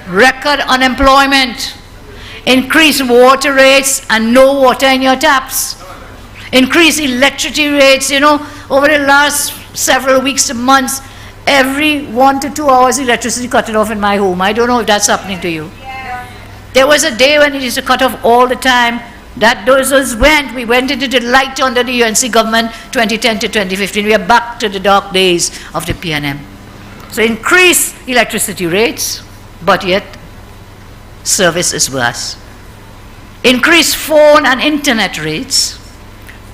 Record unemployment. Increased water rates and no water in your taps. Increased electricity rates, you know, over the last several weeks to months. every 1 to 2 hours electricity cut off in my home. I don't know if that's happening to you. There was a day when it used to cut off all the time. That those went. We went into the light under the UNC government 2010 to 2015. We are back to the dark days of the PNM. So increase electricity rates, but yet service is worse. Increase phone and internet rates,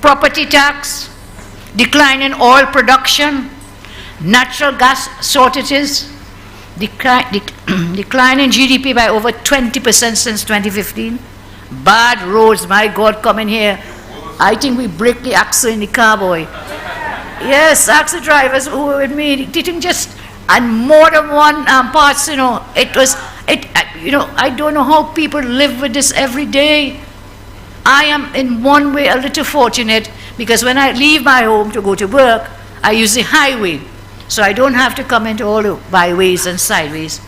property tax, decline in oil production, natural gas shortages, decline in GDP by over 20% since 2015. Bad roads, my God, come in here. I think we break the axle in the car, boy. Yes, ask the drivers who were with me. Didn't just, and more than one parts, you know, I don't know how people live with this every day. I am in one way a little fortunate because when I leave my home to go to work, I use the highway. So I don't have to come into all the byways and sideways.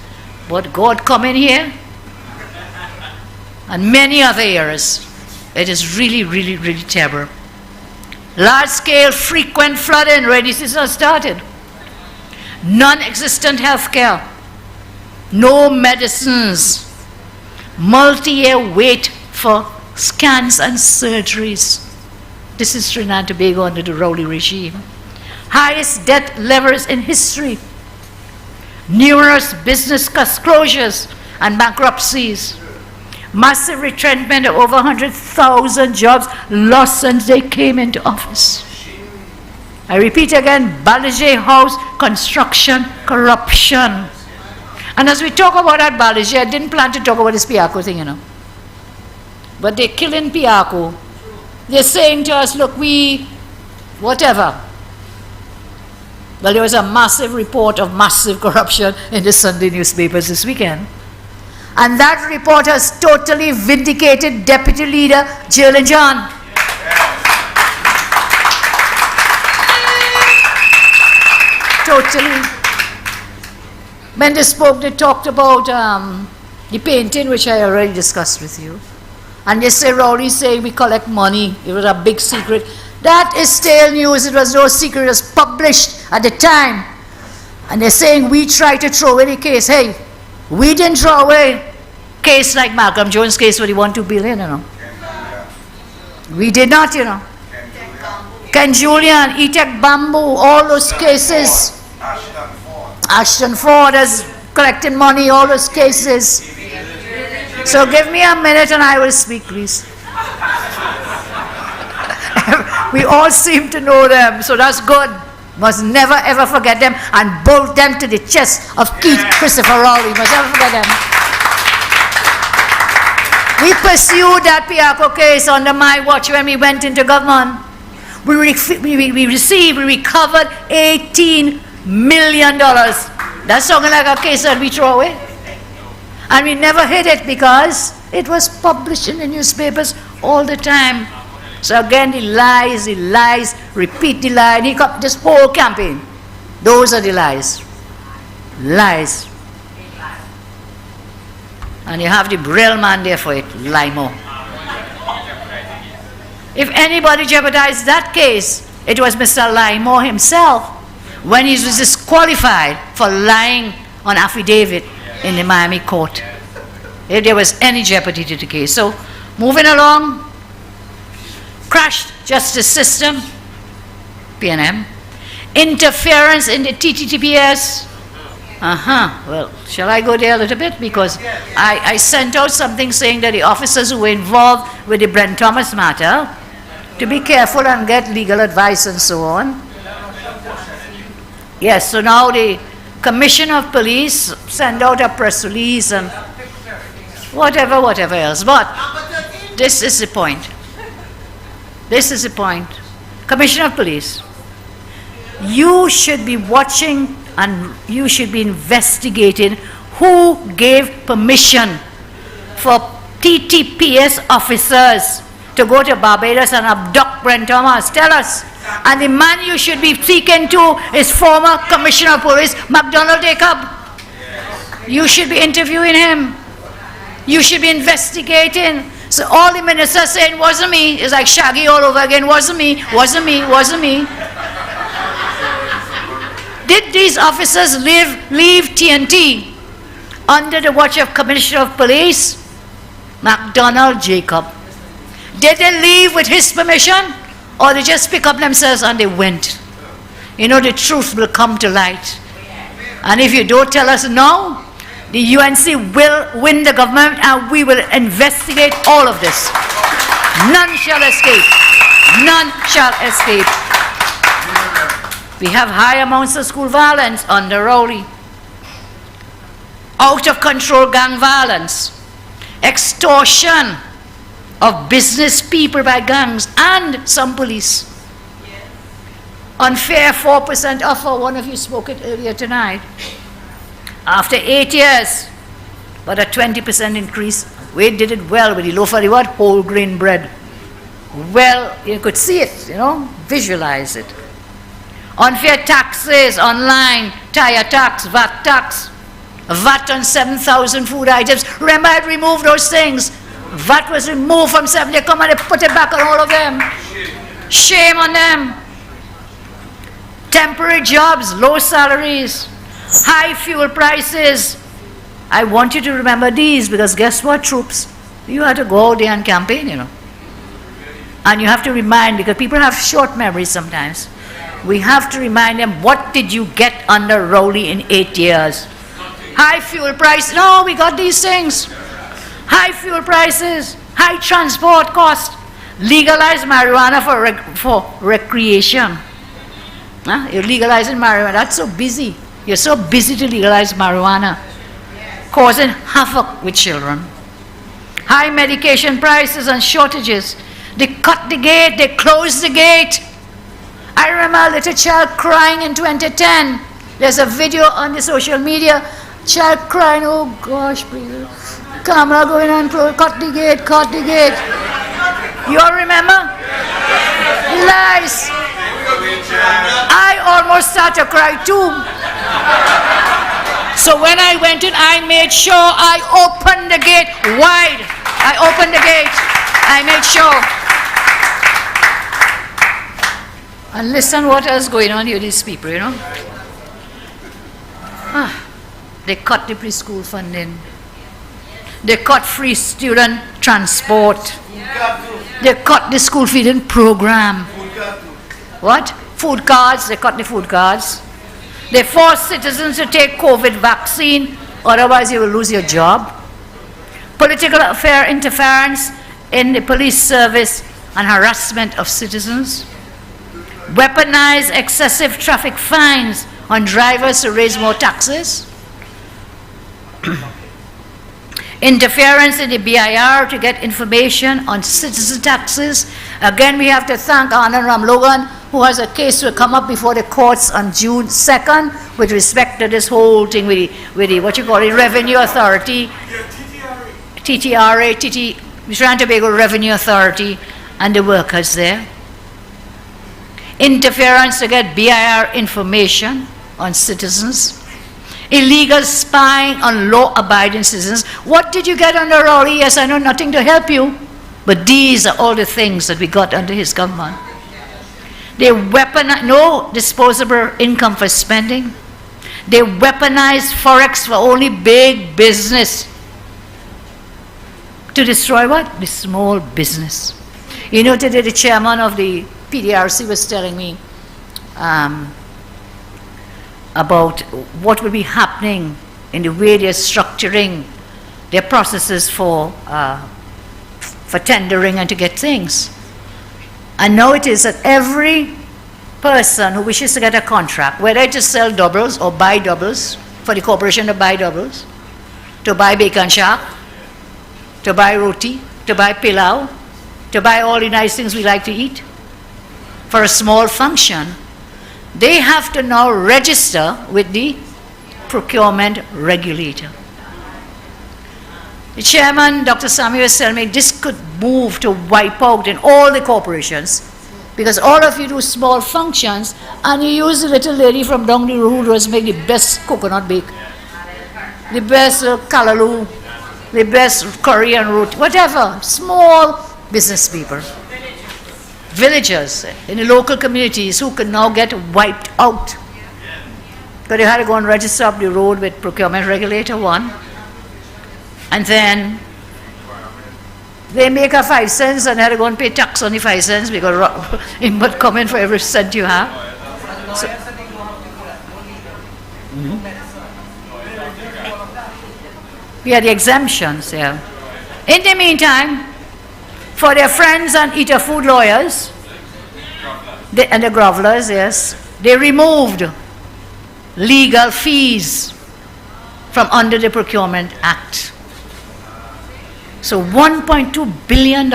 But God come in here and many other areas. It is really, really, really terrible. Large-scale, frequent flooding, already since I started. Non-existent health care. No medicines. Multi-year wait for scans and surgeries. This is Trinidad and Tobago under the Rowley regime. Highest debt levels in history. Numerous business closures and bankruptcies. Massive retrenchment of over 100,000 jobs lost since they came into office. I repeat again, Balaji House construction corruption. And as we talk about that Balaji, I didn't plan to talk about this Piarco thing, you know. But they're killing Piarco. They're saying to us, look, whatever. Well, there was a massive report of massive corruption in the Sunday newspapers this weekend. And that report has totally vindicated Deputy Leader Jerlin John. Totally. When they spoke, they talked about the painting, which I already discussed with you. And they say, Rowley's saying we collect money. It was a big secret. That is stale news. It was no secret. It was published at the time. And they're saying we try to throw away the case. Hey, we didn't throw away case like Malcolm Jones' case for the 1-2 billion, you know. We did not, you know. Ken Julian, Etek Bamboo, all those cases. Ashton Ford has collected money, all those cases. So give me a minute and I will speak, please. We all seem to know them, so that's good. Must never ever forget them and bolt them to the chest of Keith Christopher Rowley. Must never forget them. We pursued that Piarco case under my watch when we went into government. We recovered $18 million. That's something like a case that we throw away. And we never hid it because it was published in the newspapers all the time. So again, the lies, repeat the lie. And he got this whole campaign. Those are the lies. Lies. And you have the real man there for it, Limo. If anybody jeopardized that case, it was Mr. Limo himself when he was disqualified for lying on affidavit in the Miami court. If there was any jeopardy to the case. So, moving along, crashed justice system, PNM, interference in the TTTPS. Well, shall I go there a little bit? Because I sent out something saying that the officers who were involved with the Brent Thomas matter to be careful and get legal advice and so on. Yes, so now the Commissioner of Police sent out a press release and whatever else. But this is the point. This is the point. Commissioner of Police, you should be watching and you should be investigating who gave permission for TTPS officers to go to Barbados and abduct Brent Thomas. Tell us. And the man you should be seeking to is former Commissioner of Police, McDonald Jacob. You should be interviewing him. You should be investigating. So all the ministers saying, wasn't me, it's like Shaggy all over again, wasn't me. Did these officers leave TNT under the watch of Commissioner of Police MacDonald Jacob? Did they leave with his permission, or they just pick up themselves and they went? You know, the truth will come to light. And if you don't tell us now, the UNC will win the government and we will investigate all of this. None shall escape. None shall escape. We have high amounts of school violence under Rowley. Out of control gang violence. Extortion of business people by gangs and some police. Unfair 4% offer, one of you spoke it earlier tonight. After 8 years, but a 20% increase. We did it well with the loaf of the what? Whole grain bread. Well, you could see it, you know, visualize it. Unfair taxes online, tire tax, VAT tax. VAT on 7,000 food items. Remember, I had removed those things. VAT was removed from 7. They come and they put it back on all of them. Shame on them. Temporary jobs, low salaries, high fuel prices. I want you to remember these, because guess what, troops? You have to go out there and campaign, you know. And you have to remind, because people have short memories sometimes. We have to remind them, what did you get under Rowley in 8 years? High fuel price. No, we got these things. High fuel prices, high transport cost, legalized marijuana for recreation. Huh? You're legalizing marijuana. That's so busy. You're so busy to legalize marijuana, causing havoc with children. High medication prices and shortages. They cut the gate, they closed the gate. I remember a little child crying in 2010. There's a video on the social media, child crying, oh gosh, please. Kamla going on, cut the gate, cut the gate. You all remember? Lies. I almost started to cry too. So when I went in, I made sure I opened the gate wide. I opened the gate. I made sure. And listen what else going on here, these people, you know. They cut the preschool funding. They cut free student transport. They cut the school feeding program. What? Food cards, they cut the food cards. They force citizens to take COVID vaccine, otherwise you will lose your job. Political affair interference in the police service and harassment of citizens. Weaponize excessive traffic fines on drivers to raise more taxes. Interference in the BIR to get information on citizen taxes. Again, we have to thank Anand Ram Logan, who has a case to come up before the courts on June 2nd with respect to this whole thing with the what you call it, Revenue Authority. TTRA, Trinidad and Tobago Revenue Authority, and the workers there. Interference to get BIR information on citizens. Illegal spying on law-abiding citizens. What did you get under Rowley? Yes, I know nothing to help you, but these are all the things that we got under his government. They weaponize, no disposable income for spending. They weaponize Forex for only big business. To destroy what? The small business. You know, today the chairman of the PDRC was telling me about what will be happening in the way they're structuring their processes for tendering and to get things. And now it is that every person who wishes to get a contract, whether to sell doubles or buy doubles, for the corporation to buy doubles, to buy bacon shack, to buy roti, to buy pilau, to buy all the nice things we like to eat, for a small function, they have to now register with the procurement regulator. The chairman, Dr. Samuel, was telling me this could move to wipe out in all the corporations, because all of you do small functions and you use the little lady from down the road who does make the best coconut bake, the best kalaloo, the best Korean roti, whatever, small business people. Villagers in the local communities who can now get wiped out. But you had to go and register up the road with procurement regulator, one. And then they make a 5 cents and you had to go and pay tax on the 5 cents because input come in for every cent you have. So, we had the exemptions, yeah. In the meantime, for their friends and eater food lawyers, and the grovelers, yes, they removed legal fees from under the Procurement Act. So $1.2 billion.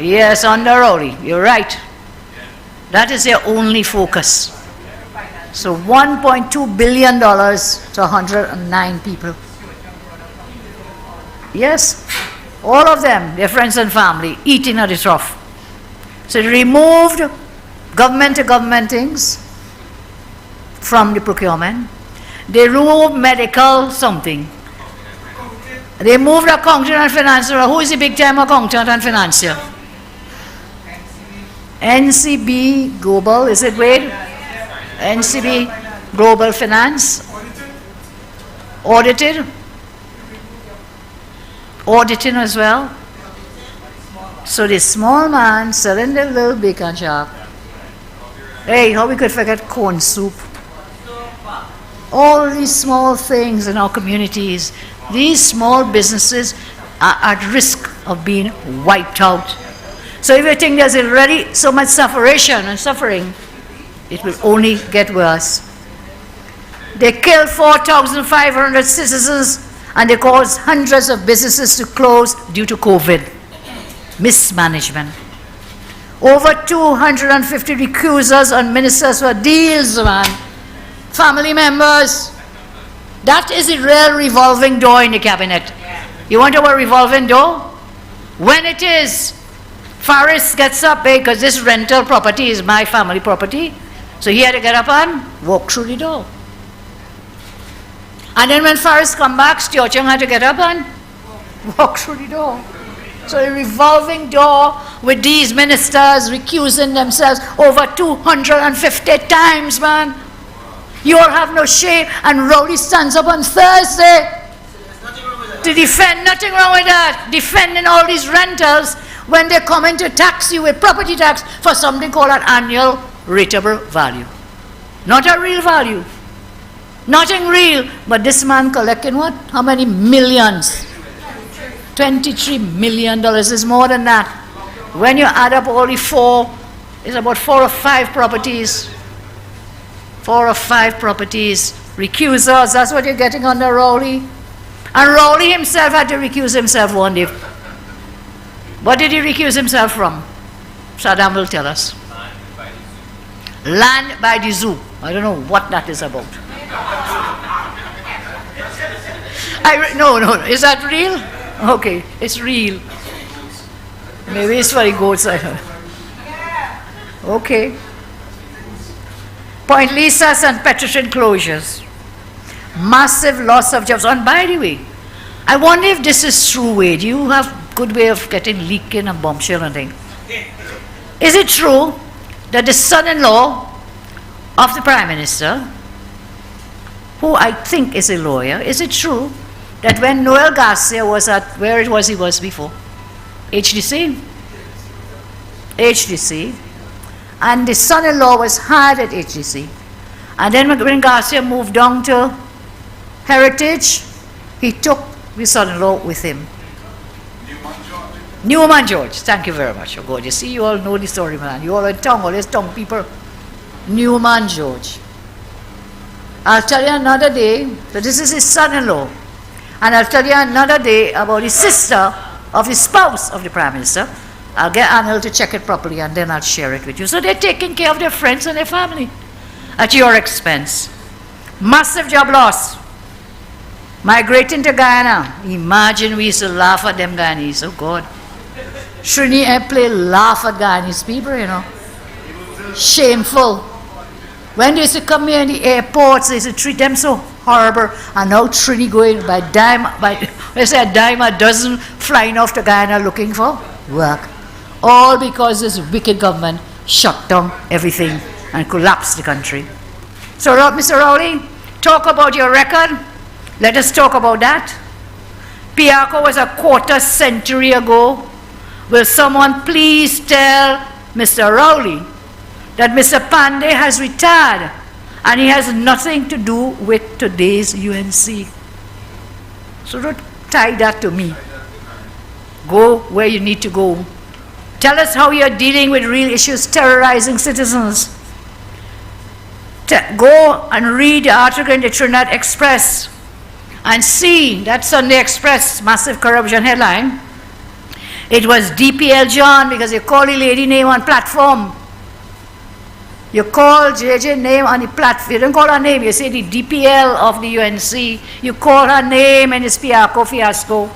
Yes, on the Rowley, you're right. That is their only focus. So $1.2 billion to 109 people. Yes, all of them, their friends and family, eating at the trough. So they removed government-to-government things from the procurement. They removed medical something. They moved accountant and financier. Who is the big-time accountant and financier? NCB Global, is it Wade? NCB Global Finance. Audited. Auditing as well. So this small man selling the little bacon shop. Hey, how we could forget corn soup? All these small things in our communities, these small businesses are at risk of being wiped out. So if you think there's already so much suffering, it will only get worse. They killed 4,500 citizens and they caused hundreds of businesses to close due to COVID. Mismanagement. Over 250 recusals on ministers for deals, man. Family members. That is a real revolving door in the cabinet. You want a revolving door? When it is, Faris gets up, because this rental property is my family property, so he had to get up and walk through the door. And then when Faris come back, Stiochang had to get up and walk through the door. So a revolving door with these ministers recusing themselves over 250 times, man. You all have no shame. And Rowley stands up on Thursday to defend, nothing wrong with that, defending all these rentals when they come in to tax you with property tax for something called an annual rateable value. Not a real value. Nothing real. But this man collecting what? How many millions? $23 million is more than that. When you add up all the four, it's about 4 or 5 properties. 4 or 5 properties. Recusals, that's what you're getting under Rowley. And Rowley himself had to recuse himself one day. What did he recuse himself from? Saddam will tell us. Land by the zoo. I don't know what that is about. No, is that real? Okay, it's real. Maybe it's for the goats, I don't know. Okay. Point Lisas and Petrotrin closures. Massive loss of jobs. And by the way, I wonder if this is true, Wade. You have good way of getting leaking and bombshell and things. Is it true that the son-in-law of the Prime Minister, who I think is a lawyer, is it true that when Noel Garcia was at, where it was he was before? HDC? HDC. And the son-in-law was hired at HDC. And then when Garcia moved down to Heritage, he took the son-in-law with him. Newman George. Thank you very much. Oh God, you see, you all know the story, man. You all are tongue, all these tongue people. Newman George. I'll tell you another day, so this is his son-in-law. And I'll tell you another day about the sister of the spouse of the Prime Minister. I'll get Anil to check it properly and then I'll share it with you. So they're taking care of their friends and their family at your expense. Massive job loss. Migrating to Guyana. Imagine we used to laugh at them Guyanese. Oh God. Trini Airplay laugh at Guyanese people, you know. Shameful. When they used to come here in the airports, they used to treat them so horrible. And now Trini going by a dime a dozen flying off to Guyana looking for work. All because this wicked government shut down everything and collapsed the country. So, Mr. Rowley, talk about your record. Let us talk about that. Piarco was a quarter century ago. Will someone please tell Mr. Rowley that Mr. Pandey has retired and he has nothing to do with today's UNC? So don't tie that to me. Go where you need to go. Tell us how you're dealing with real issues terrorizing citizens. Go and read the article in the Trinidad Express and see that Sunday Express massive corruption headline. It was DPL John because you call the lady name on platform. You call JJ name on the platform. You don't call her name. You say the DPL of the UNC. You call her name and it's Piarco fiasco.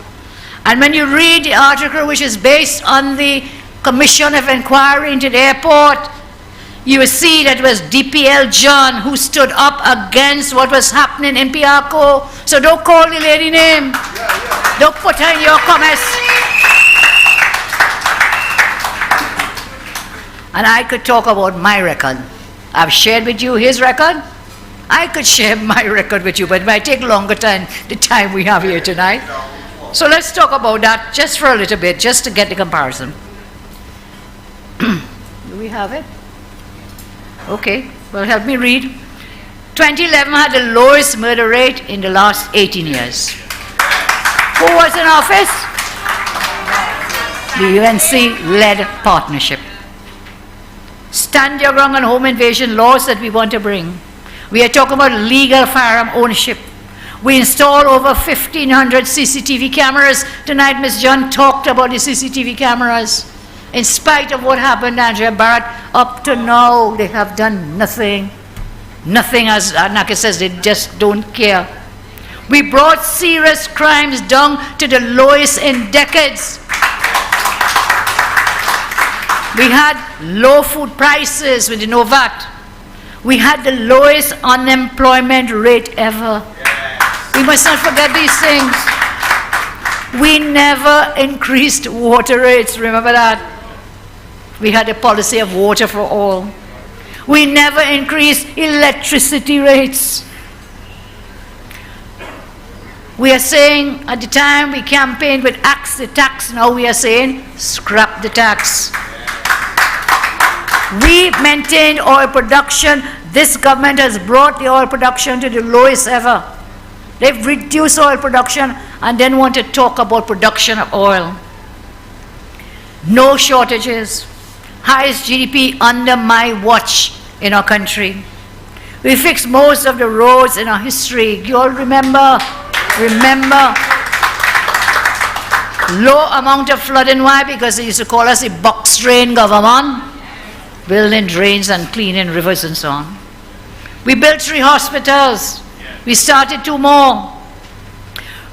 And when you read the article which is based on the Commission of Inquiry into the airport, you will see that it was DPL John who stood up against what was happening in Piarco. So don't call the lady name. Don't put her in your comments. And I could talk about my record. I've shared with you his record. I could share my record with you, but it might take longer time, the time we have here tonight. So let's talk about that just for a little bit, just to get the comparison. Do we have it? Okay, well, help me read. 2011 had the lowest murder rate in the last 18 years. Who was in office? The UNC-led partnership. Stand your ground on home invasion laws that we want to bring. We are talking about legal firearm ownership. We installed over 1,500 CCTV cameras. Tonight, Ms. John talked about the CCTV cameras. In spite of what happened, Andrea Barrett, up to now, they have done nothing. Nothing, as Naka says, they just don't care. We brought serious crimes down to the lowest in decades. We had low food prices with the no VAT. We had the lowest unemployment rate ever. Yes. We must not forget these things. We never increased water rates, remember that? We had a policy of water for all. We never increased electricity rates. We are saying, at the time we campaigned with axe the tax, now we are saying, scrap the tax. We maintained oil production. This government has brought the oil production to the lowest ever. They've reduced oil production and then want to talk about production of oil. No shortages. Highest GDP under my watch in our country. We fixed most of the roads in our history. You all remember? Low amount of flooding. Why? Because they used to call us a box drain government. Building drains and cleaning rivers and so on. We built 3 hospitals. We started 2 more.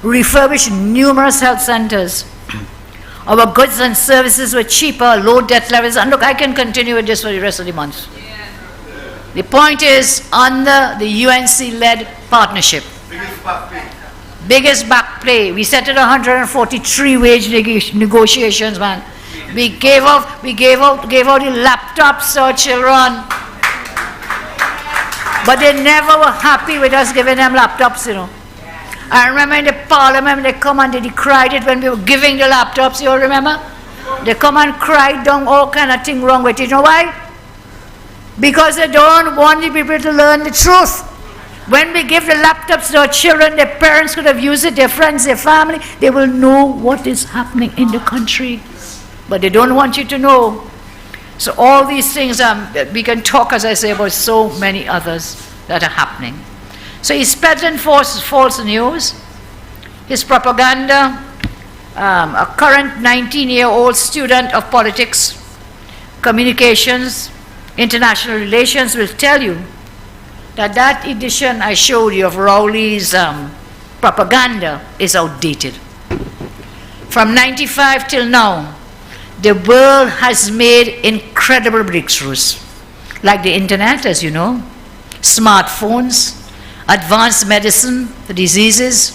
Refurbished numerous health centers. Our goods and services were cheaper, low debt levels. And look, I can continue with this for the rest of the month. The point is, under the UNC-led partnership, biggest back pay. We set it 143 wage negotiations, man. We gave out the laptops to our children. But they never were happy with us giving them laptops, you know. I remember in the parliament, they come and they decried it when we were giving the laptops, you all remember? They come and cried down all kind of thing wrong with it. You know why? Because they don't want the people to learn the truth. When we give the laptops to our children, their parents could have used it, their friends, their family, they will know what is happening in the country. But they don't want you to know. So all these things, we can talk, as I say, about so many others that are happening. So he's peddling false news. His propaganda, a current 19-year-old student of politics, communications, international relations will tell you that that edition I showed you of Rowley's propaganda is outdated. From 95 till now, the world has made incredible breakthroughs, like the internet, as you know, smartphones, advanced medicine for diseases,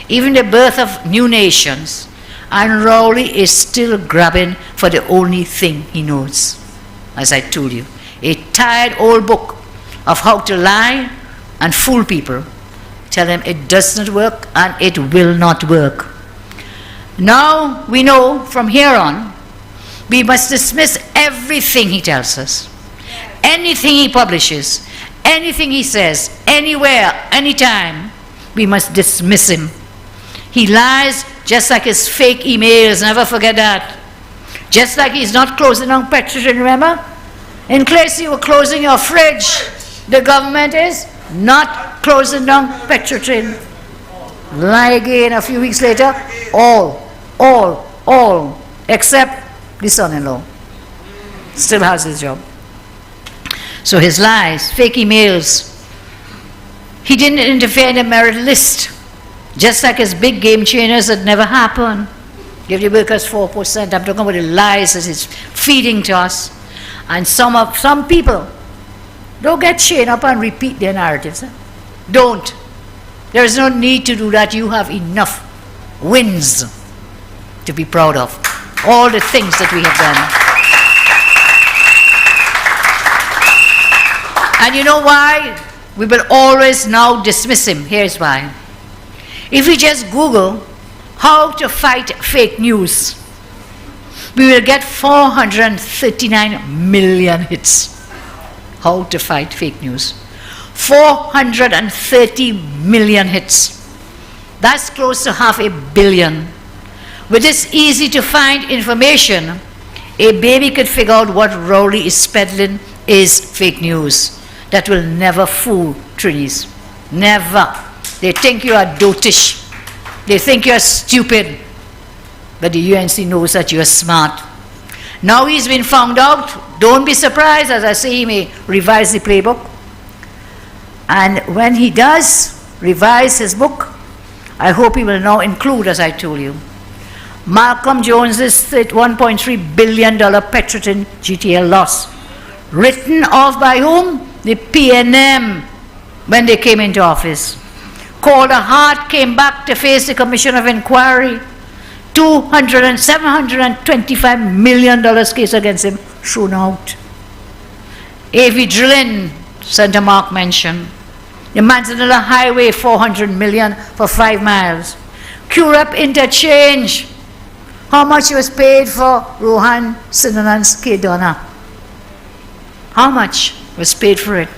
even the birth of new nations. And Rowley is still grabbing for the only thing he knows, as I told you. A tired old book of how to lie and fool people. Tell them it does not work and it will not work. Now we know from here on, we must dismiss everything he tells us. Anything he publishes, anything he says, anywhere, anytime, we must dismiss him. He lies just like his fake emails, never forget that. Just like he's not closing down Petrotrin, remember? In case you were closing your fridge, the government is not closing down Petrotrin. Lie again a few weeks later, all, except the son-in-law. Still has his job. So his lies, fake emails. He didn't interfere in the merit list, just like his big game changers that never happened. Give the workers 4%. I'm talking about the lies that he's feeding to us. And some people don't get chained up and repeat their narratives. Don't. There is no need to do that. You have enough wins to be proud of. All the things that we have done. And you know why? We will always now dismiss him. Here's why. If we just Google how to fight fake news, we will get 439 million hits. How to fight fake news. 430 million hits. That's close to 500 million. With this easy to find information, a baby could figure out what Rowley is peddling is fake news. That will never fool Trinis. Never. They think you are dotish. They think you are stupid. But the UNC knows that you are smart. Now he's been found out. Don't be surprised. As I say, he may revise the playbook. And when he does revise his book, I hope he will now include, as I told you, Malcolm Jones's $1.3 billion Petrotrin GTL loss. Written off by whom? The PNM when they came into office. Called a Hart came back to face the Commission of Inquiry. $725 million case against him, thrown out. AV drilling, Senator Mark mentioned. The Manzanilla Highway, $400 million for 5 miles. Curep interchange. How much was paid for Rohan Sinanan's Kedona? How much was paid for it?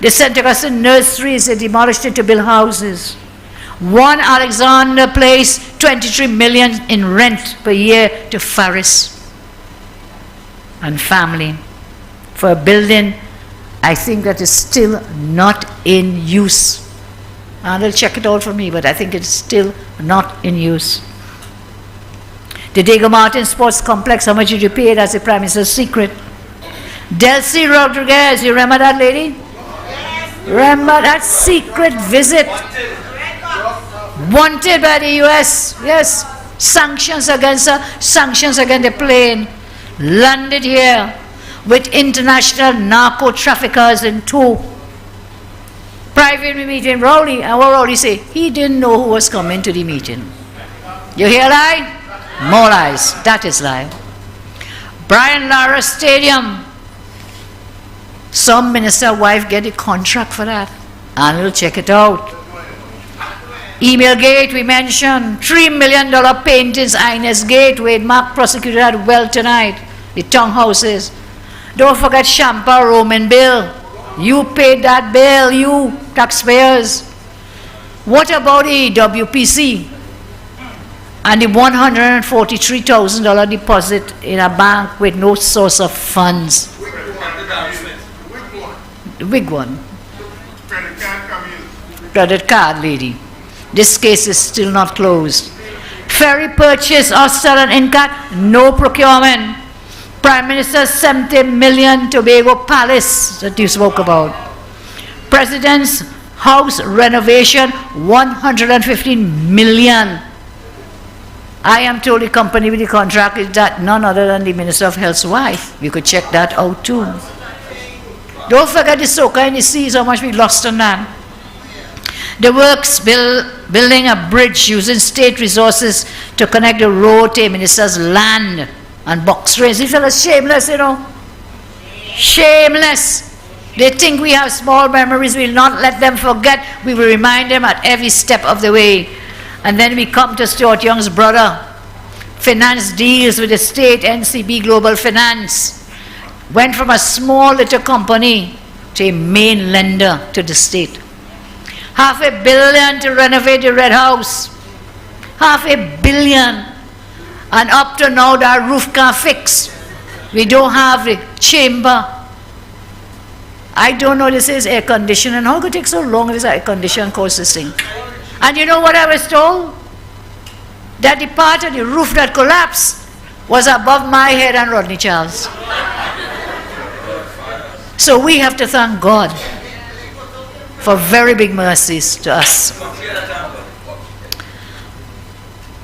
The St. Augustine nurseries, they demolished it to build houses. One Alexander Place, $23 million in rent per year to Faris and family for a building I think that is still not in use. And they'll check it out for me, but I think it's still not in use. The Diego Martin Sports Complex, how much did you pay? That's the Prime Minister's secret. Delcy Rodriguez, you remember that lady? Yes. Remember that secret visit? Wanted by the US, yes. Sanctions against her, sanctions against the plane. Landed here with international narco traffickers in tow. Private meeting, Rowley, and what Rowley say? He didn't know who was coming to the meeting. You hear lie? More lies. That is lie. Brian Lara Stadium. Some minister wife get a contract for that. And we'll check it out. Email Gate, we mentioned. $3 million paintings, Ines Gate, Wade Mark prosecuted that well tonight. The townhouses. Don't forget Champa Roman bill. You paid that bill, you taxpayers. What about the WPC? And the $143,000 deposit in a bank with no source of funds. The big one. Credit card lady. This case is still not closed. Ferry purchase, Austal and Incat, no procurement. Prime Minister's $70 million Tobago Palace that you spoke about. President's house renovation, $115 million. I am told the company with the contract is that none other than the Minister of Health's wife. You could check that out too. Don't forget the Soka in the seas, how much we lost on that. The works building a bridge using state resources to connect the road to a minister's land and box trains. These fellas shameless, you know. Shameless. They think we have small memories. We will not let them forget. We will remind them at every step of the way. And then we come to Stuart Young's brother. Finance deals with the state, NCB Global Finance. Went from a small little company to a main lender to the state. $500 million to renovate the Red House. $500 million. And up to now, that roof can't fix. We don't have the chamber. I don't know, this is air conditioning. How could it take so long if it's air conditioning course this thing? And you know what I was told? That the part of the roof that collapsed was above my head and Rodney Charles. So we have to thank God for very big mercies to us.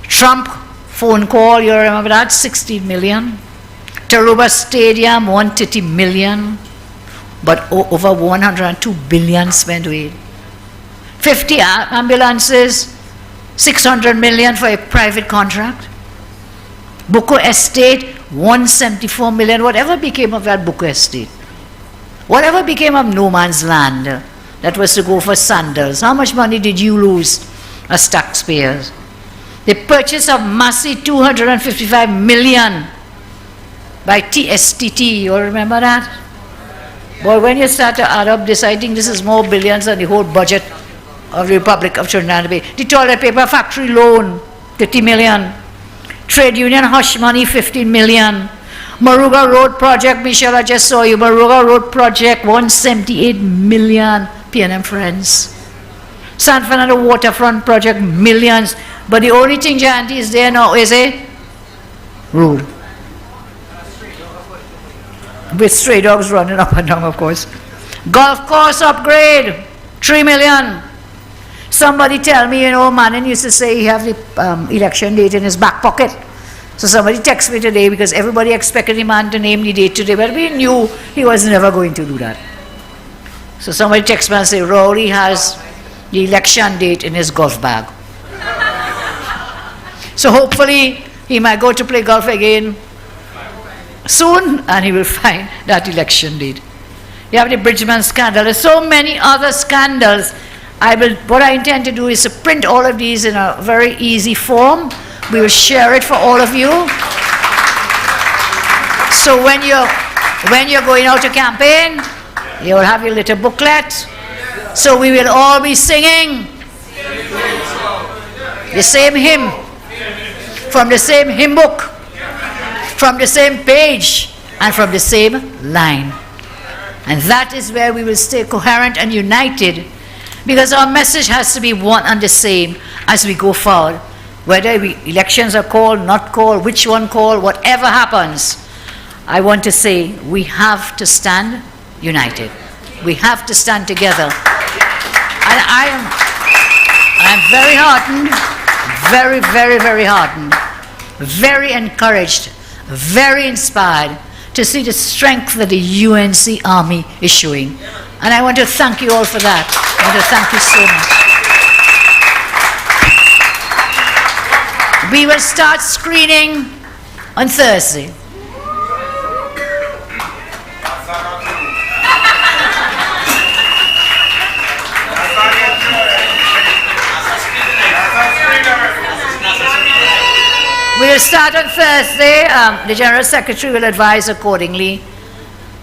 Trump phone call, you remember that? 16 million. Taruba Stadium, 130 million. But over 102 billion spent with. 50 ambulances, 600 million for a private contract. Buko Estate, 174 million. Whatever became of that Buko Estate? Whatever became of no man's land that was to go for sandals? How much money did you lose as taxpayers? The purchase of Massey, 255 million by TSTT. You all remember that? Boy, when you start to add up this, I think this is more billions than the whole budget of the Republic of Trinidad and Tobago. The toilet paper factory loan, 50 million. Trade union hush money, 15 million. Maruga Road project, Michelle, I just saw you. Maruga Road project, 178 million. P&M friends. San Fernando waterfront project, millions. But the only thing, Janty, is there now is a road. With stray dogs running up and down, of course. Golf course upgrade, 3 million. Somebody tell me, Manning used to say he have the election date in his back pocket. So somebody texted me today because everybody expected the man to name the date today, but we knew he was never going to do that. So somebody texted me and said, Rowley has the election date in his golf bag. So hopefully he might go to play golf again soon, and he will find that election date. You have the Bridgman scandal. There's so many other scandals. What I intend to do is to print all of these in a very easy form. We will share it for all of you. So when you're going out to campaign, you will have your little booklet. So we will all be singing the same hymn from the same hymn book, from the same page, and from the same line. And that is where we will stay coherent and united, because our message has to be one and the same as we go forward. Whether elections are called, not called, which one called, whatever happens, I want to say we have to stand united. We have to stand together. And I am very heartened, very, very, very heartened, very encouraged, very inspired to see the strength that the UNC Army is showing. And I want to thank you all for that. I want to thank you so much. We will start screening on Thursday. We will start on Thursday. The General Secretary will advise accordingly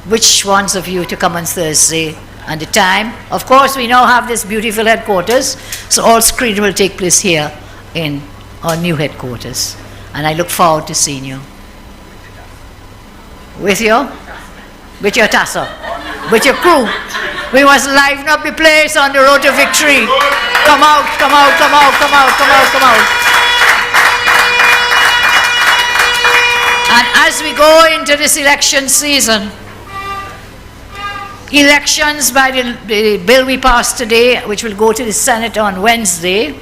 which ones of you to come on Thursday and the time. Of course, we now have this beautiful headquarters, so all screening will take place here in our new headquarters. And I look forward to seeing you. With your tassel, with your crew. We must liven up the place on the road to victory. Come out, come out, come out, come out, come out, come out. And as we go into this election season, elections by the bill we passed today, which will go to the Senate on Wednesday,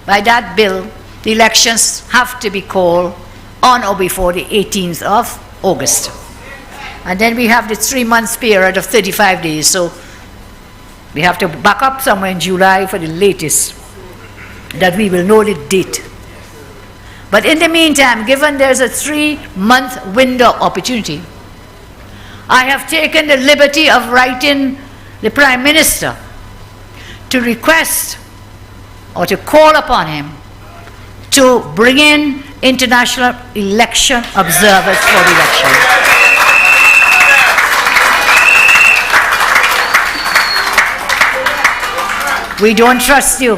by that bill, the elections have to be called on or before the 18th of August. And then we have the 3-month period of 35 days, so we have to back up somewhere in July for the latest, that we will know the date. But in the meantime, given there's a 3-month window opportunity, I have taken the liberty of writing the Prime Minister to request or to call upon him to bring in international election observers for the election. We don't trust you.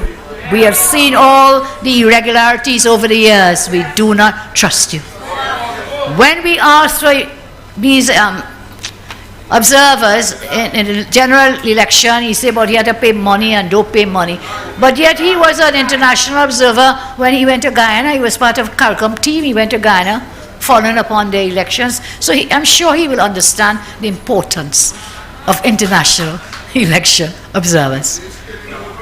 We have seen all the irregularities over the years. We do not trust you. When we asked for these observers in the general election, he said about he had to pay money and don't pay money. But yet he was an international observer when he went to Guyana. He was part of CARICOM team. He went to Guyana following upon the elections. So I'm sure he will understand the importance of international election observers.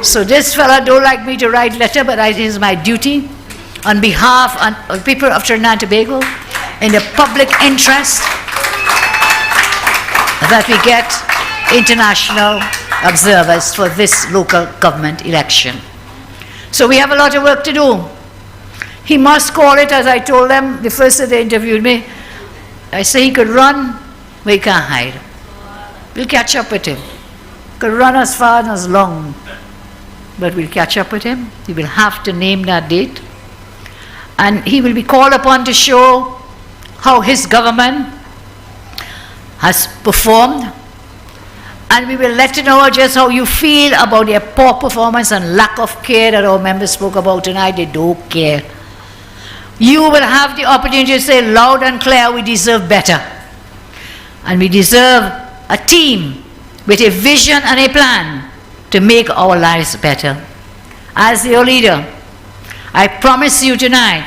So this fella don't like me to write letter, but it is my duty on behalf of the people of Trinidad and Tobago in the public interest that we get international observers for this local government election. So we have a lot of work to do. He must call it, as I told them the first day they interviewed me, I say he could run, but he can't hide. We'll catch up with him. He could run as far and as long, but we'll catch up with him. He will have to name that date. And he will be called upon to show how his government has performed. And we will let you know just how you feel about their poor performance and lack of care that our members spoke about tonight. They don't care. You will have the opportunity to say loud and clear, we deserve better. And we deserve a team with a vision and a plan to make our lives better. As your leader, I promise you tonight,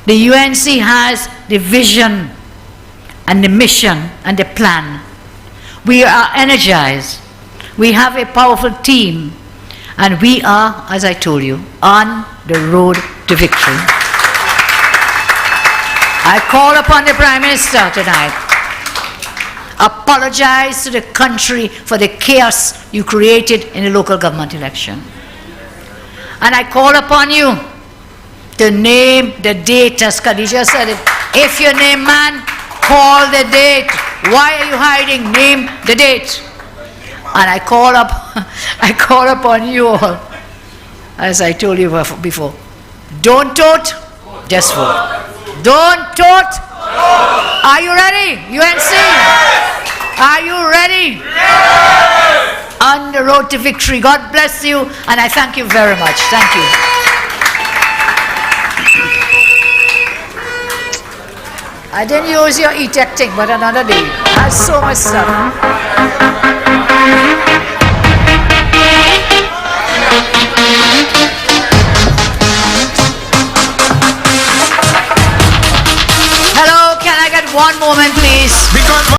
the UNC has the vision and the mission and the plan. We are energized. We have a powerful team. And we are, as I told you, on the road to victory. I call upon the Prime Minister tonight. Apologize to the country for the chaos you created in the local government election. And I call upon you to name the date, as Khadija said it. If you name man, call the date. Why are you hiding? Name the date. And I call upon you all, as I told you before. Don't tote, just vote. Don't tote. Are you ready, UNC? Are you ready? Yes! On the road to victory. God bless you, and I thank you very much. Thank you. I didn't use your e-texting, but another day. I have so much stuff. Hello, can I get one moment, please? Because